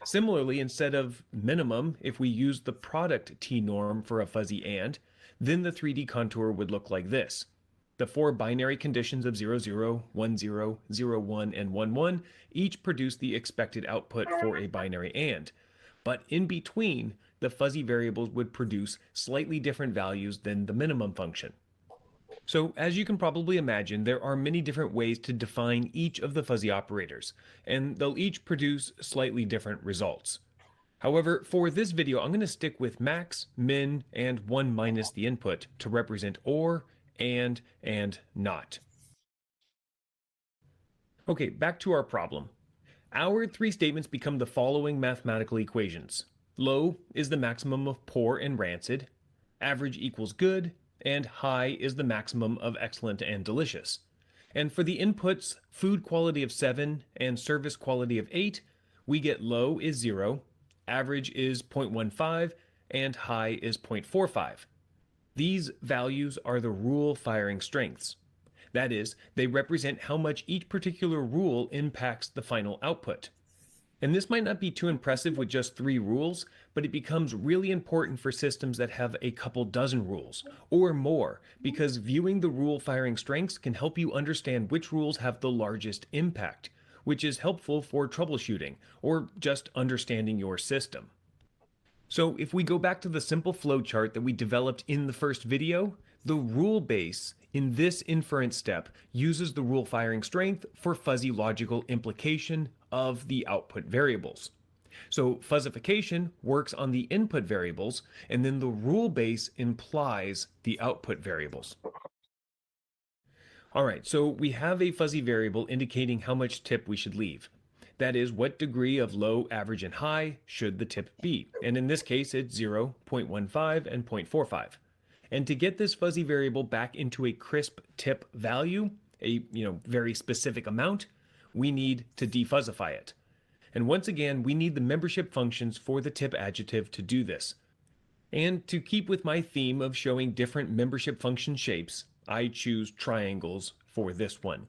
Similarly, instead of minimum, if we use the product T-norm for a fuzzy AND, then the 3D contour would look like this. The four binary conditions of 0, 0, 1, 0, 0, 1, and 1, 1 each produce the expected output for a binary AND. But in between, the fuzzy variables would produce slightly different values than the minimum function. So, as you can probably imagine, there are many different ways to define each of the fuzzy operators, and they'll each produce slightly different results. However, for this video, I'm going to stick with max, min, and 1 minus the input to represent OR, and not. Okay, back to our problem. Our three statements become the following mathematical equations. Low is the maximum of poor and rancid, average equals good, and high is the maximum of excellent and delicious. And for the inputs food quality of 7 and service quality of 8, we get low is 0, average is 0.15, and high is 0.45. These values are the rule firing strengths. That is, they represent how much each particular rule impacts the final output. And this might not be too impressive with just 3 rules, but it becomes really important for systems that have a couple dozen rules or more, because viewing the rule firing strengths can help you understand which rules have the largest impact, which is helpful for troubleshooting or just understanding your system. So if we go back to the simple flowchart that we developed in the first video, the rule base in this inference step uses the rule firing strength for fuzzy logical implication of the output variables. So fuzzification works on the input variables, and then the rule base implies the output variables. All right, so we have a fuzzy variable indicating how much tip we should leave. That is, what degree of low, average, and high should the tip be? And in this case, it's 0, 0.15, and 0.45. And to get this fuzzy variable back into a crisp tip value, a very specific amount, we need to defuzzify it. And once again, we need the membership functions for the tip adjective to do this. And to keep with my theme of showing different membership function shapes, I choose triangles for this one.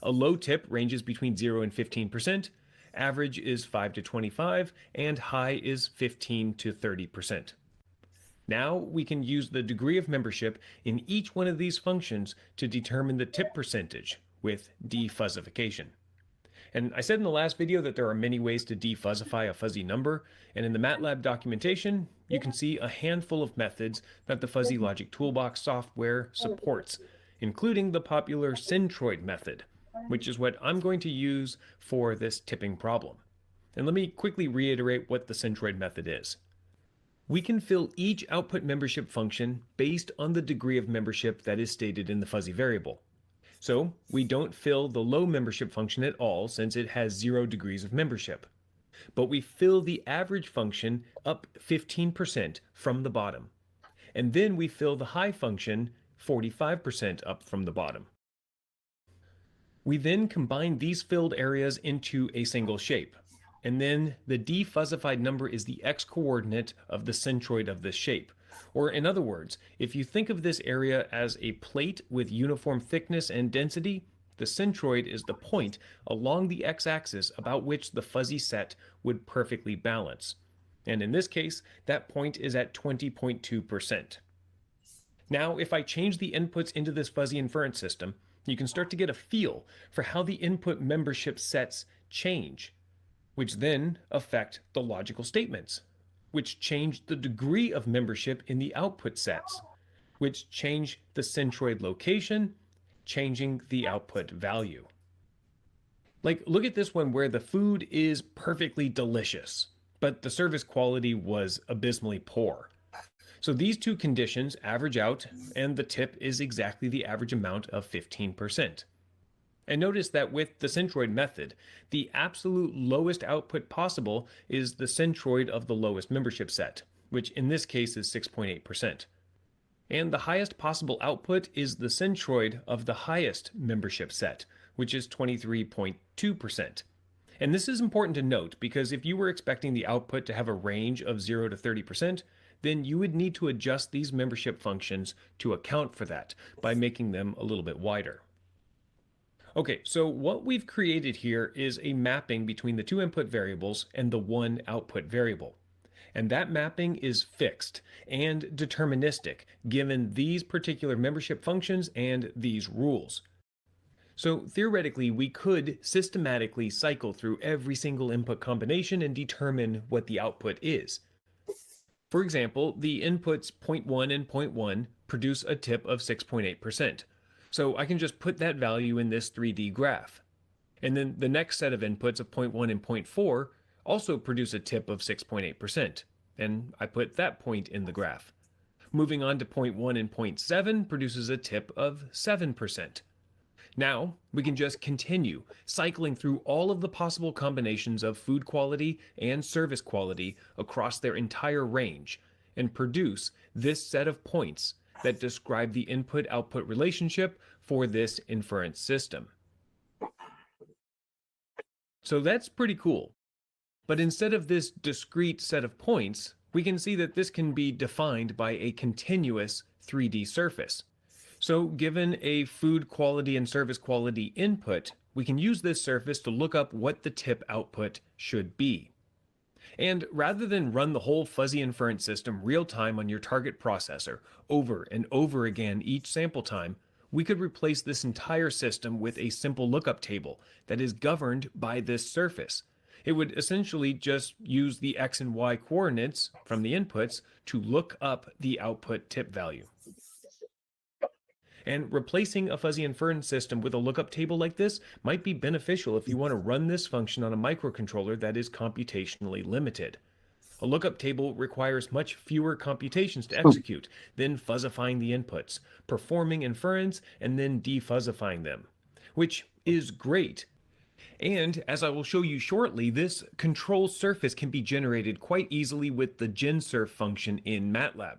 A low tip ranges between 0 and 15%, average is 5 to 25, and high is 15 to 30%. Now we can use the degree of membership in each one of these functions to determine the tip percentage with defuzzification. And I said in the last video that there are many ways to defuzzify a fuzzy number, and in the MATLAB documentation, you can see a handful of methods that the Fuzzy Logic Toolbox software supports, including the popular centroid method, which is what I'm going to use for this tipping problem. And let me quickly reiterate what the centroid method is. We can fill each output membership function based on the degree of membership that is stated in the fuzzy variable. So we don't fill the low membership function at all since it has 0 degrees of membership. But we fill the average function up 15% from the bottom. And then we fill the high function 45% up from the bottom. We then combine these filled areas into a single shape. And then the defuzzified number is the x-coordinate of the centroid of this shape. Or in other words, if you think of this area as a plate with uniform thickness and density, the centroid is the point along the x-axis about which the fuzzy set would perfectly balance. And in this case, that point is at 20.2%. Now, if I change the inputs into this fuzzy inference system, you can start to get a feel for how the input membership sets change, which then affect the logical statements, which change the degree of membership in the output sets, which change the centroid location, changing the output value. Like, look at this one where the food is perfectly delicious, but the service quality was abysmally poor. So these two conditions average out, and the tip is exactly the average amount of 15%. And notice that with the centroid method, the absolute lowest output possible is the centroid of the lowest membership set, which in this case is 6.8%. And the highest possible output is the centroid of the highest membership set, which is 23.2%. And this is important to note because if you were expecting the output to have a range of 0 to 30%, then you would need to adjust these membership functions to account for that by making them a little bit wider. Okay, so what we've created here is a mapping between the two input variables and the one output variable. And that mapping is fixed and deterministic given these particular membership functions and these rules. So theoretically, we could systematically cycle through every single input combination and determine what the output is. For example, the inputs 0.1 and 0.1 produce a tip of 6.8%. So I can just put that value in this 3D graph. And then the next set of inputs of 0.1 and 0.4 also produce a tip of 6.8%. And I put that point in the graph. Moving on to 0.1 and 0.7 produces a tip of 7%. Now we can just continue cycling through all of the possible combinations of food quality and service quality across their entire range and produce this set of points that describe the input-output relationship for this inference system. So that's pretty cool. But instead of this discrete set of points, we can see that this can be defined by a continuous 3D surface. So given a food quality and service quality input, we can use this surface to look up what the tip output should be. And rather than run the whole fuzzy inference system real time on your target processor over and over again each sample time, we could replace this entire system with a simple lookup table that is governed by this surface. It would essentially just use the X and Y coordinates from the inputs to look up the output tip value. And replacing a fuzzy inference system with a lookup table like this might be beneficial if you want to run this function on a microcontroller that is computationally limited. A lookup table requires much fewer computations to execute than fuzzifying the inputs, performing inference, and then defuzzifying them, which is great. And as I will show you shortly, this control surface can be generated quite easily with the GenSurf function in MATLAB.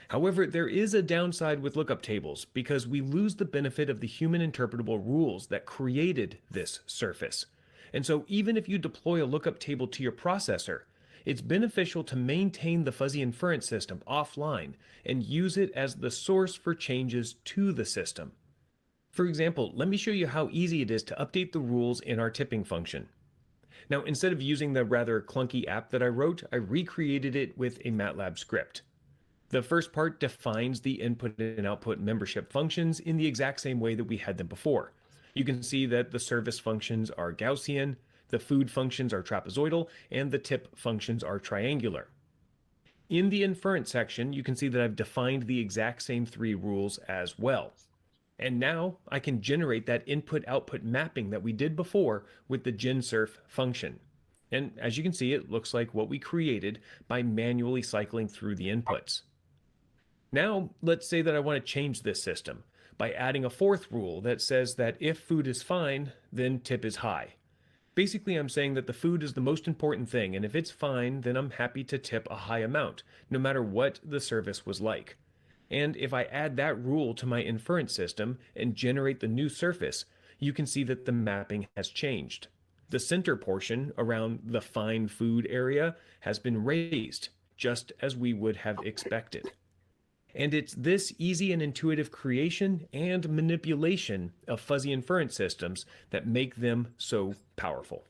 However, there is a downside with lookup tables because we lose the benefit of the human interpretable rules that created this surface. And so even if you deploy a lookup table to your processor, it's beneficial to maintain the fuzzy inference system offline and use it as the source for changes to the system. For example, let me show you how easy it is to update the rules in our tipping function. Now, instead of using the rather clunky app that I wrote, I recreated it with a MATLAB script. The first part defines the input and output membership functions in the exact same way that we had them before. You can see that the service functions are Gaussian, the food functions are trapezoidal, and the tip functions are triangular. In the inference section, you can see that I've defined the exact same three rules as well. And now I can generate that input-output mapping that we did before with the GenSurf function. And as you can see, it looks like what we created by manually cycling through the inputs. Now, let's say that I want to change this system by adding a fourth rule that says that if food is fine, then tip is high. Basically, I'm saying that the food is the most important thing, and if it's fine, then I'm happy to tip a high amount, no matter what the service was like. And if I add that rule to my inference system and generate the new surface, you can see that the mapping has changed. The center portion around the fine food area has been raised, just as we would have expected. And it's this easy and intuitive creation and manipulation of fuzzy inference systems that make them so powerful.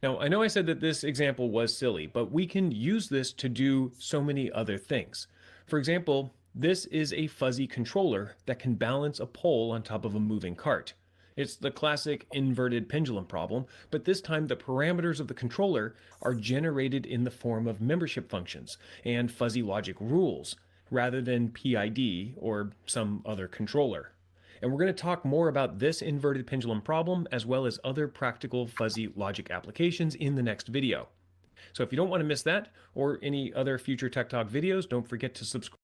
Now, I know I said that this example was silly, but we can use this to do so many other things. For example, this is a fuzzy controller that can balance a pole on top of a moving cart. It's the classic inverted pendulum problem, but this time the parameters of the controller are generated in the form of membership functions and fuzzy logic rules, rather than PID or some other controller. And we're going to talk more about this inverted pendulum problem as well as other practical fuzzy logic applications in the next video. So if you don't want to miss that or any other future Tech Talk videos, don't forget to subscribe.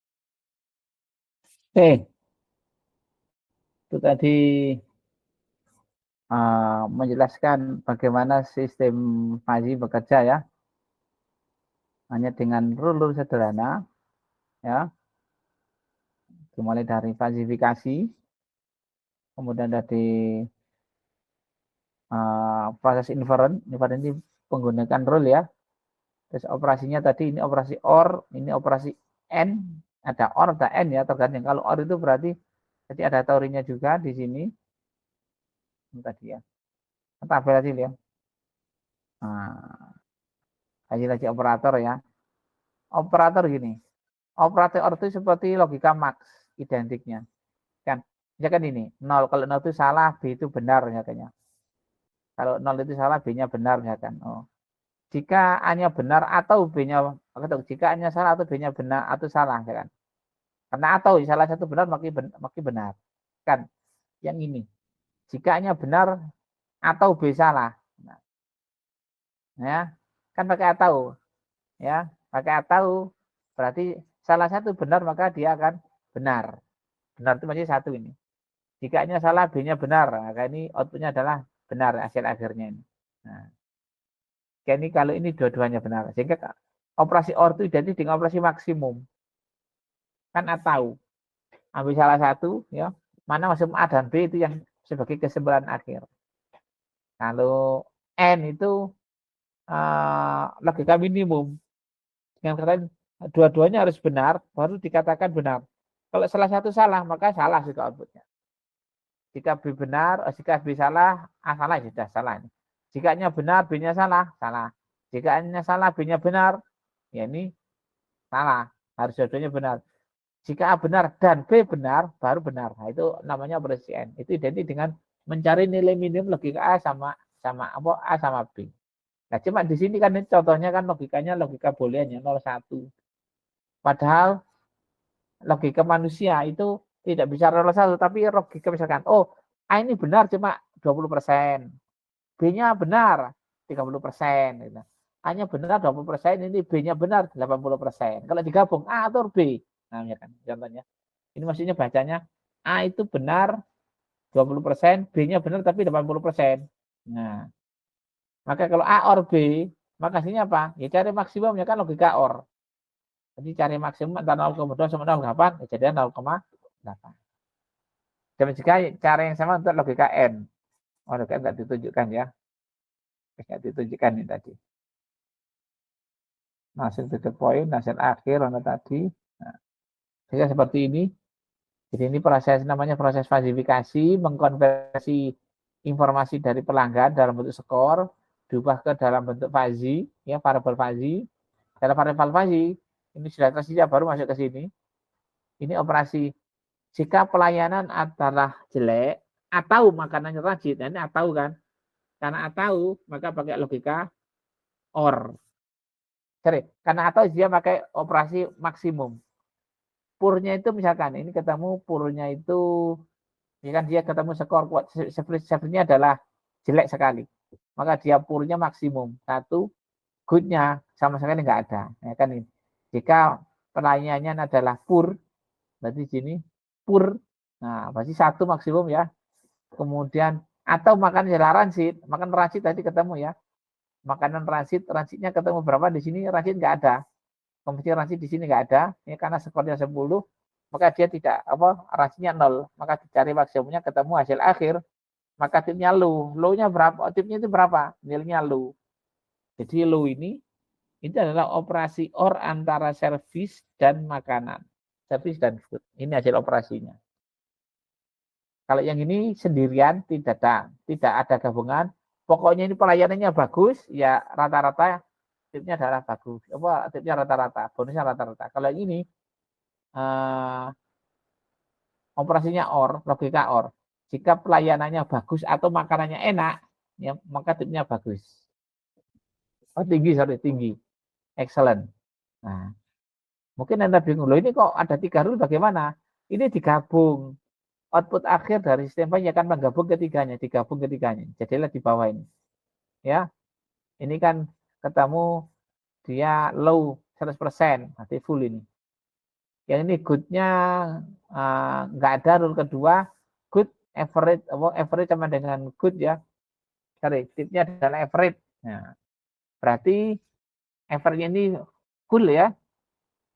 Oke, itu tadi menjelaskan bagaimana sistem fuzzy bekerja ya, hanya dengan rule sederhana ya, dimulai dari fazifikasi, kemudian dari proses inference ini menggunakan rule ya, terus operasinya tadi ini operasi OR, ini operasi AND. Ada OR, ada AND ya, tergantung. Kalau OR itu berarti jadi ada teorinya juga di sini. Ini tadi ya. Tabel tadi ya. Nah, lagi operator ya. Operator gini. Operator OR itu seperti logika Max identiknya. Kan? Misalkan ini, 0 kalau 0 itu salah, B itu benar misalkan. Kalau 0 itu salah, B-nya benar misalkan. Oh. Jika A-nya benar atau B-nya, jika A-nya salah atau B-nya benar atau salah misalkan. Karena atau salah satu benar makin benar. Kan yang ini. Jika A-nya benar atau B salah. Nah, ya, kan pakai atau. Ya, pakai atau berarti salah satu benar maka dia akan benar. Benar itu masih satu ini. Jika A-nya salah, B-nya benar, maka ini outputnya adalah benar hasil akhirnya ini. Nah, ini kalau ini dua-duanya benar. Sehingga operasi OR itu identik dengan operasi maksimum. kan atau ambil salah satu ya, mana masuk A dan B itu yang sebagai kesimpulan akhir. Kalau N itu logika minimum. Dengan kata dua-duanya harus benar, baru dikatakan benar. Kalau salah satu salah, maka salah juga outputnya. Jika B benar, jika B salah, A salah, ya sudah salah. Jika A-nya benar, B-nya salah, salah. Jika A-nya salah, B-nya benar, ya ini salah. Harus dua-duanya benar. Jika A benar dan B benar, baru benar. Nah, itu namanya operasi N. Itu identik dengan mencari nilai minimum logika A sama A sama B. Nah, cuma di sini kan contohnya kan logikanya logika boolean ya 01. Padahal logika manusia itu tidak bisa 01, tapi logika misalkan, oh, A ini benar cuma 20%, B-nya benar 30%. Gitu. A-nya benar 20%, ini B-nya benar 80%. Kalau digabung A atau B, namanya kan contohnya. Ini maksudnya bacanya A itu benar 20%, B-nya benar tapi 80%. Nah, maka kalau A or B, maka hasilnya apa? Ya cari maksimumnya kan logika OR. Jadi cari maksimum antara 0,2 sama 0,8, ya jadi 0,8. Dan juga cara yang sama untuk logika N. Oh, logika N tidak ditunjukkan ya. Tidak ditunjukkan ini tadi. Hasil to the point, hasil akhir, mana tadi. Nah, jadi seperti ini. Jadi ini proses namanya proses falsifikasi, mengkonversi informasi dari pelanggan dalam bentuk skor, diubah ke dalam bentuk fuzzy, ya variabel fuzzy. Dalam variabel fuzzy, ini sudah tersedia baru masuk ke sini. Ini operasi jika pelayanan adalah jelek atau makanannya rajin, nah ini atau kan, karena atau maka pakai logika OR. Sorry, karena atau dia pakai operasi maksimum. Purnya itu misalkan ini ketemu purnya itu, ya kan dia ketemu skor kuat, sebenarnya adalah jelek sekali, maka dia purnya maksimum 1, goodnya sama sekali nggak ada, ya kan ini. Jika pelayanannya adalah pur, berarti sini pur, nah berarti 1 maksimum ya. Kemudian atau makan ransit, makan ransit tadi ketemu ya, makanan ransitnya ketemu berapa di sini, ransit nggak ada. Kemudian ransit di sini nggak ada, ya karena skornya 10, maka dia tidak ransitnya 0, maka dicari maksimumnya ketemu hasil akhir, maka tipnya low-nya berapa? Tipnya itu berapa? Nilainya low. Jadi low ini adalah operasi OR antara service dan makanan, service dan food. Ini hasil operasinya. Kalau yang ini sendirian tidak ada gabungan. Pokoknya ini pelayanannya bagus, ya rata-rata tipnya adalah bagus. Tipnya rata-rata, bonusnya rata-rata. Kalau yang ini operasinya OR, logika OR. Jika pelayanannya bagus atau makanannya enak, ya maka tipnya bagus. Oh tinggi, excellent. Nah, mungkin Anda bingung, loh ini kok ada 3 rule bagaimana? Ini digabung. Output akhir dari sistem fuzzy akan menggabung ketiganya, Jadilah di bawah ini. Ya, ini kan ketemu dia low 100%, berarti full ini. Yang ini good-nya nggak ada rule kedua, good average sama dengan good ya. Sorry, tipnya adalah average. Nah, berarti average ini full ya.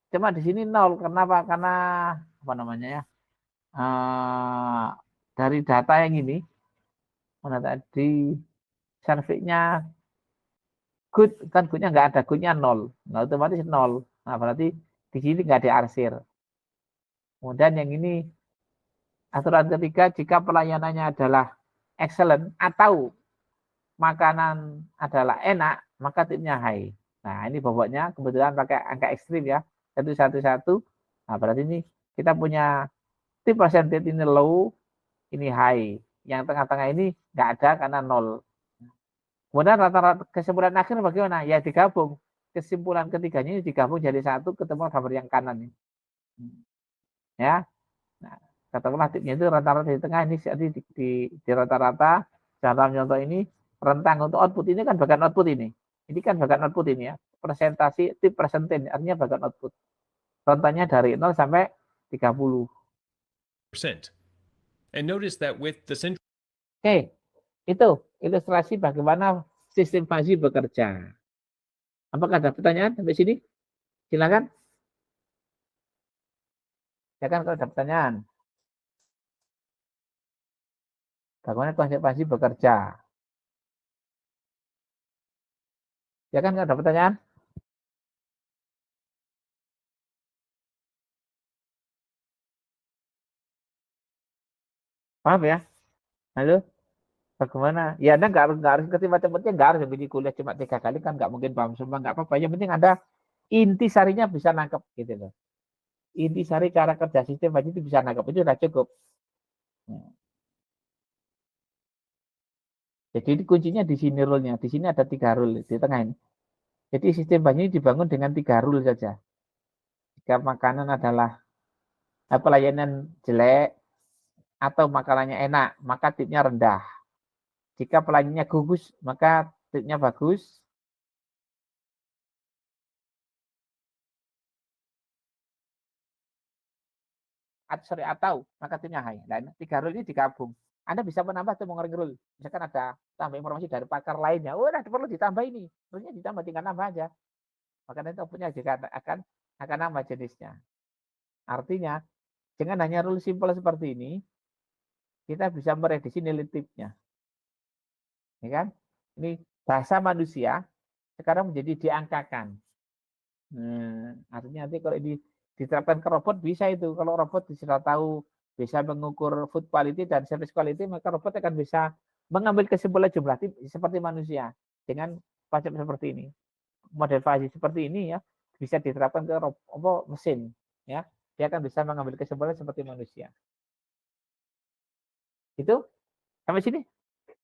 Cuma di sini 0. Kenapa? Karena apa namanya ya? Dari data yang ini, mana tadi survei-nya good, kan good-nya nggak ada, good-nya 0. Nah, otomatis 0. Nah, berarti di sini nggak diarsir. Kemudian yang ini aturan ketiga, jika pelayanannya adalah excellent atau makanan adalah enak, maka tipnya high. Nah, ini bobotnya kebetulan pakai angka ekstrim ya, 111. Nah, berarti ini kita punya tip percentage ini low, ini high. Yang tengah-tengah ini nggak ada karena 0. Kemudian rata-rata kesimpulan akhir bagaimana? Ya digabung. Kesimpulan ketiganya ini digabung jadi 1, ketemu gambar yang kanan ini. Ya. Nah, katakanlah tipnya itu rata-rata di tengah ini, di rata-rata dalam contoh ini rentang untuk output ini kan bagian output ini. Ini kan bagian output ini ya. Presentasi tip percentage artinya bagian output. Contohnya dari 0 sampai 30%. And notice that with the central Oke, itu ilustrasi bagaimana sistem fuzzy bekerja. Apakah ada pertanyaan sampai sini? Silakan. Ya kan kalau ada pertanyaan. Bagaimana konsep fuzzy bekerja? Ya kan kalau ada pertanyaan? Paham ya? Halo? Bagaimana? Ya Anda nggak harus ngerti matematika, nggak harus begini kuliah cuma 3 kali kan nggak mungkin paham semua, nggak apa-apa. Yang penting Anda inti sarinya bisa nangkep gitu loh. Inti sari cara kerja sistem fuzzy itu bisa nangkep, itu sudah cukup. Nah, jadi kuncinya di sini rule-nya. Di sini ada 3 rule di tengah ini. Jadi sistem fuzzy ini dibangun dengan 3 rule saja. Jika makanan adalah pelayanan jelek atau makanannya enak, maka tipnya rendah. Jika pelayanannya gugus, maka tipnya bagus. Atau maka tipnya high. Dan 3 rule ini digabung. Anda bisa menambah atau mengurangi rule. Misalkan ada tambah informasi dari pakar lainnya, oh nah perlu ditambah ini. Rule-nya ditambah, tinggal nambah aja. Maka nanti outputnya juga akan nambah jenisnya. Artinya, dengan hanya rule simple seperti ini, kita bisa merediksi nilai tipnya. Ya kan? Ini bahasa manusia sekarang menjadi diangkakan. Artinya nanti kalau ini diterapkan ke robot bisa itu. Kalau robot sudah tahu bisa mengukur food quality dan service quality, maka robot akan bisa mengambil kesimpulan jumlah tip seperti manusia dengan konsep seperti ini. Model fuzzy seperti ini ya bisa diterapkan ke mesin, ya dia akan bisa mengambil kesimpulan seperti manusia. Itu sampai sini,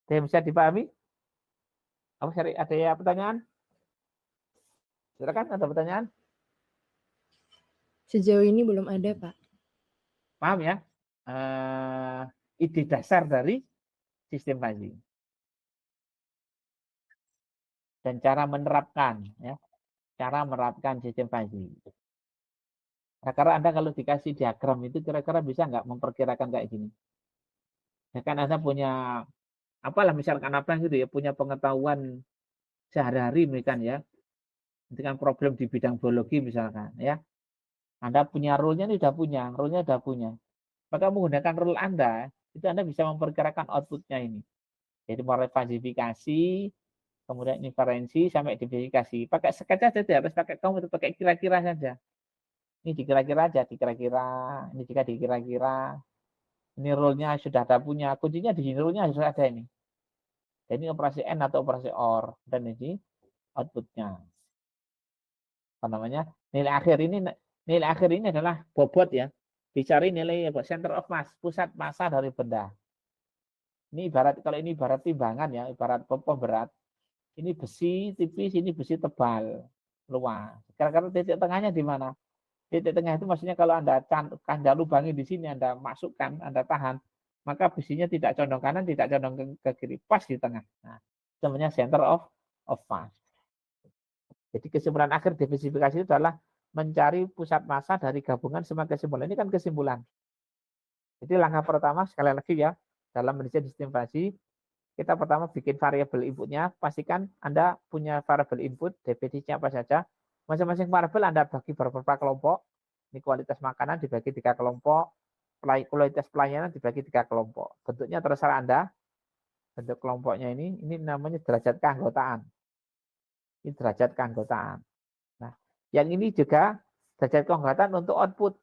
bisa dipahami? Ada ya pertanyaan? Silakan, ada pertanyaan? Sejauh ini belum ada, Pak. Paham ya? Ide dasar dari sistem fuzzy dan cara menerapkan, ya, cara menerapkan sistem fuzzy. Nah, karena Anda kalau dikasih diagram itu kira-kira bisa nggak memperkirakan kayak gini? Ya kan Anda punya apalah misalkan apa gitu ya, punya pengetahuan sehari-hari misalkan ya, dengan problem di bidang biologi misalkan ya. Anda punya rule-nya ini udah punya. Maka menggunakan rule Anda, itu Anda bisa memperkirakan output-nya ini. Jadi mulai falsifikasi, kemudian inferensi sampai diverifikasi. Pakai sketch aja, harus pakai kamu itu pakai kira-kira saja. Ini dikira-kira aja, dikira-kira, ini jika dikira-kira. Ini rule-nya sudah ada punya, kuncinya di sini rule-nya harus ada ini. Jadi operasi N atau operasi OR dan ini output-nya. Apa namanya? Nilai akhir ini adalah bobot ya. Dicari nilai center of mass, pusat massa dari benda. Ini ibarat kalau ini ibarat timbangan ya, ibarat pemberat. Ini besi tipis, ini besi tebal, luas. Kira-kira titik tengahnya di mana? Titik tengah itu maksudnya kalau Anda lubangi di sini, Anda masukkan, Anda tahan, maka besinya tidak condong kanan, tidak condong ke kiri, pas di tengah. Nah, itu namanya center of mass. Jadi kesimpulan akhir divisifikasi itu adalah mencari pusat massa dari gabungan semua kesimpulan. Ini kan kesimpulan. Jadi langkah pertama sekali lagi ya, dalam mendesain sistem fuzzy, kita pertama bikin variabel inputnya, pastikan Anda punya variabel input, definisinya apa saja. Masing-masing variabel Anda bagi beberapa kelompok. Ini kualitas makanan dibagi 3 kelompok, kualitas pelayanan dibagi 3 kelompok. Bentuknya terserah Anda. Bentuk kelompoknya ini namanya derajat keanggotaan. Ini derajat keanggotaan. Nah, yang ini juga derajat keanggotaan untuk output.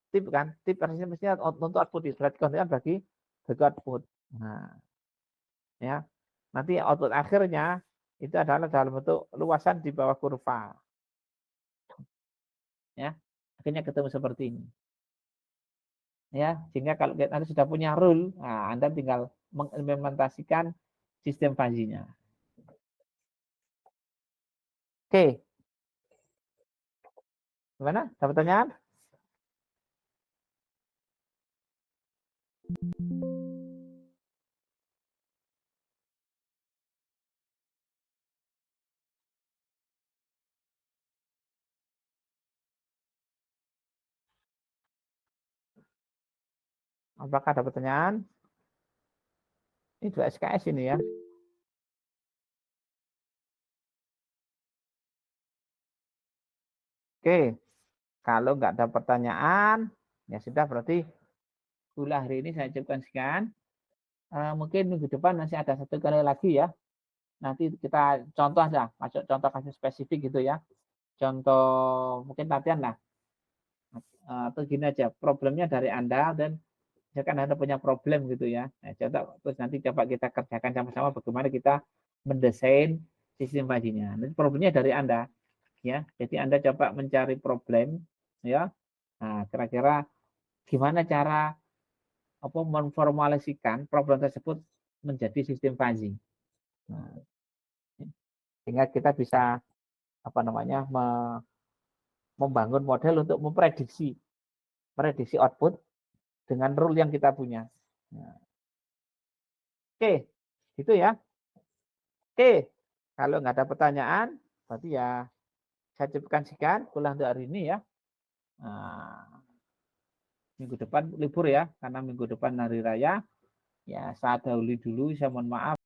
Tip kan, tip mestinya untuk output, derajat keanggotaan bagi output. Nah, ya. Nanti output akhirnya itu adalah dalam bentuk luasan di bawah kurva. Ya. Akhirnya ketemu seperti ini. Ya, sehingga kalau Anda sudah punya rule, nah Anda tinggal mengimplementasikan sistem fuzzy-nya. Oke. Gimana? Ada pertanyaan? Apakah ada pertanyaan? Ini 2 SKS ini ya. Oke. Kalau nggak ada pertanyaan, Ya sudah, berarti kuliah hari ini saya cukupkan sekian. Mungkin minggu depan masih ada satu kali lagi ya. Nanti kita contoh lah, masuk contoh kasus spesifik gitu ya. Contoh mungkin latihan lah. Atau gini aja, problemnya dari Anda dan misalkan Anda punya problem gitu ya. Nah, contoh terus nanti coba kita kerjakan sama-sama bagaimana kita mendesain sistem fazinya. Nanti problemnya dari Anda ya. Jadi Anda coba mencari problem ya. Nah, kira-kira gimana cara memformulasikan problem tersebut menjadi sistem fuzzy. Nah, sehingga kita bisa membangun model untuk prediksi output dengan rule yang kita punya. Nah, oke, gitu ya. Oke, kalau nggak ada pertanyaan, berarti ya saya cukupkan sekian kuliah untuk hari ini ya. Nah, minggu depan libur ya, karena minggu depan hari raya. Ya, saya dahului dulu, saya mohon maaf.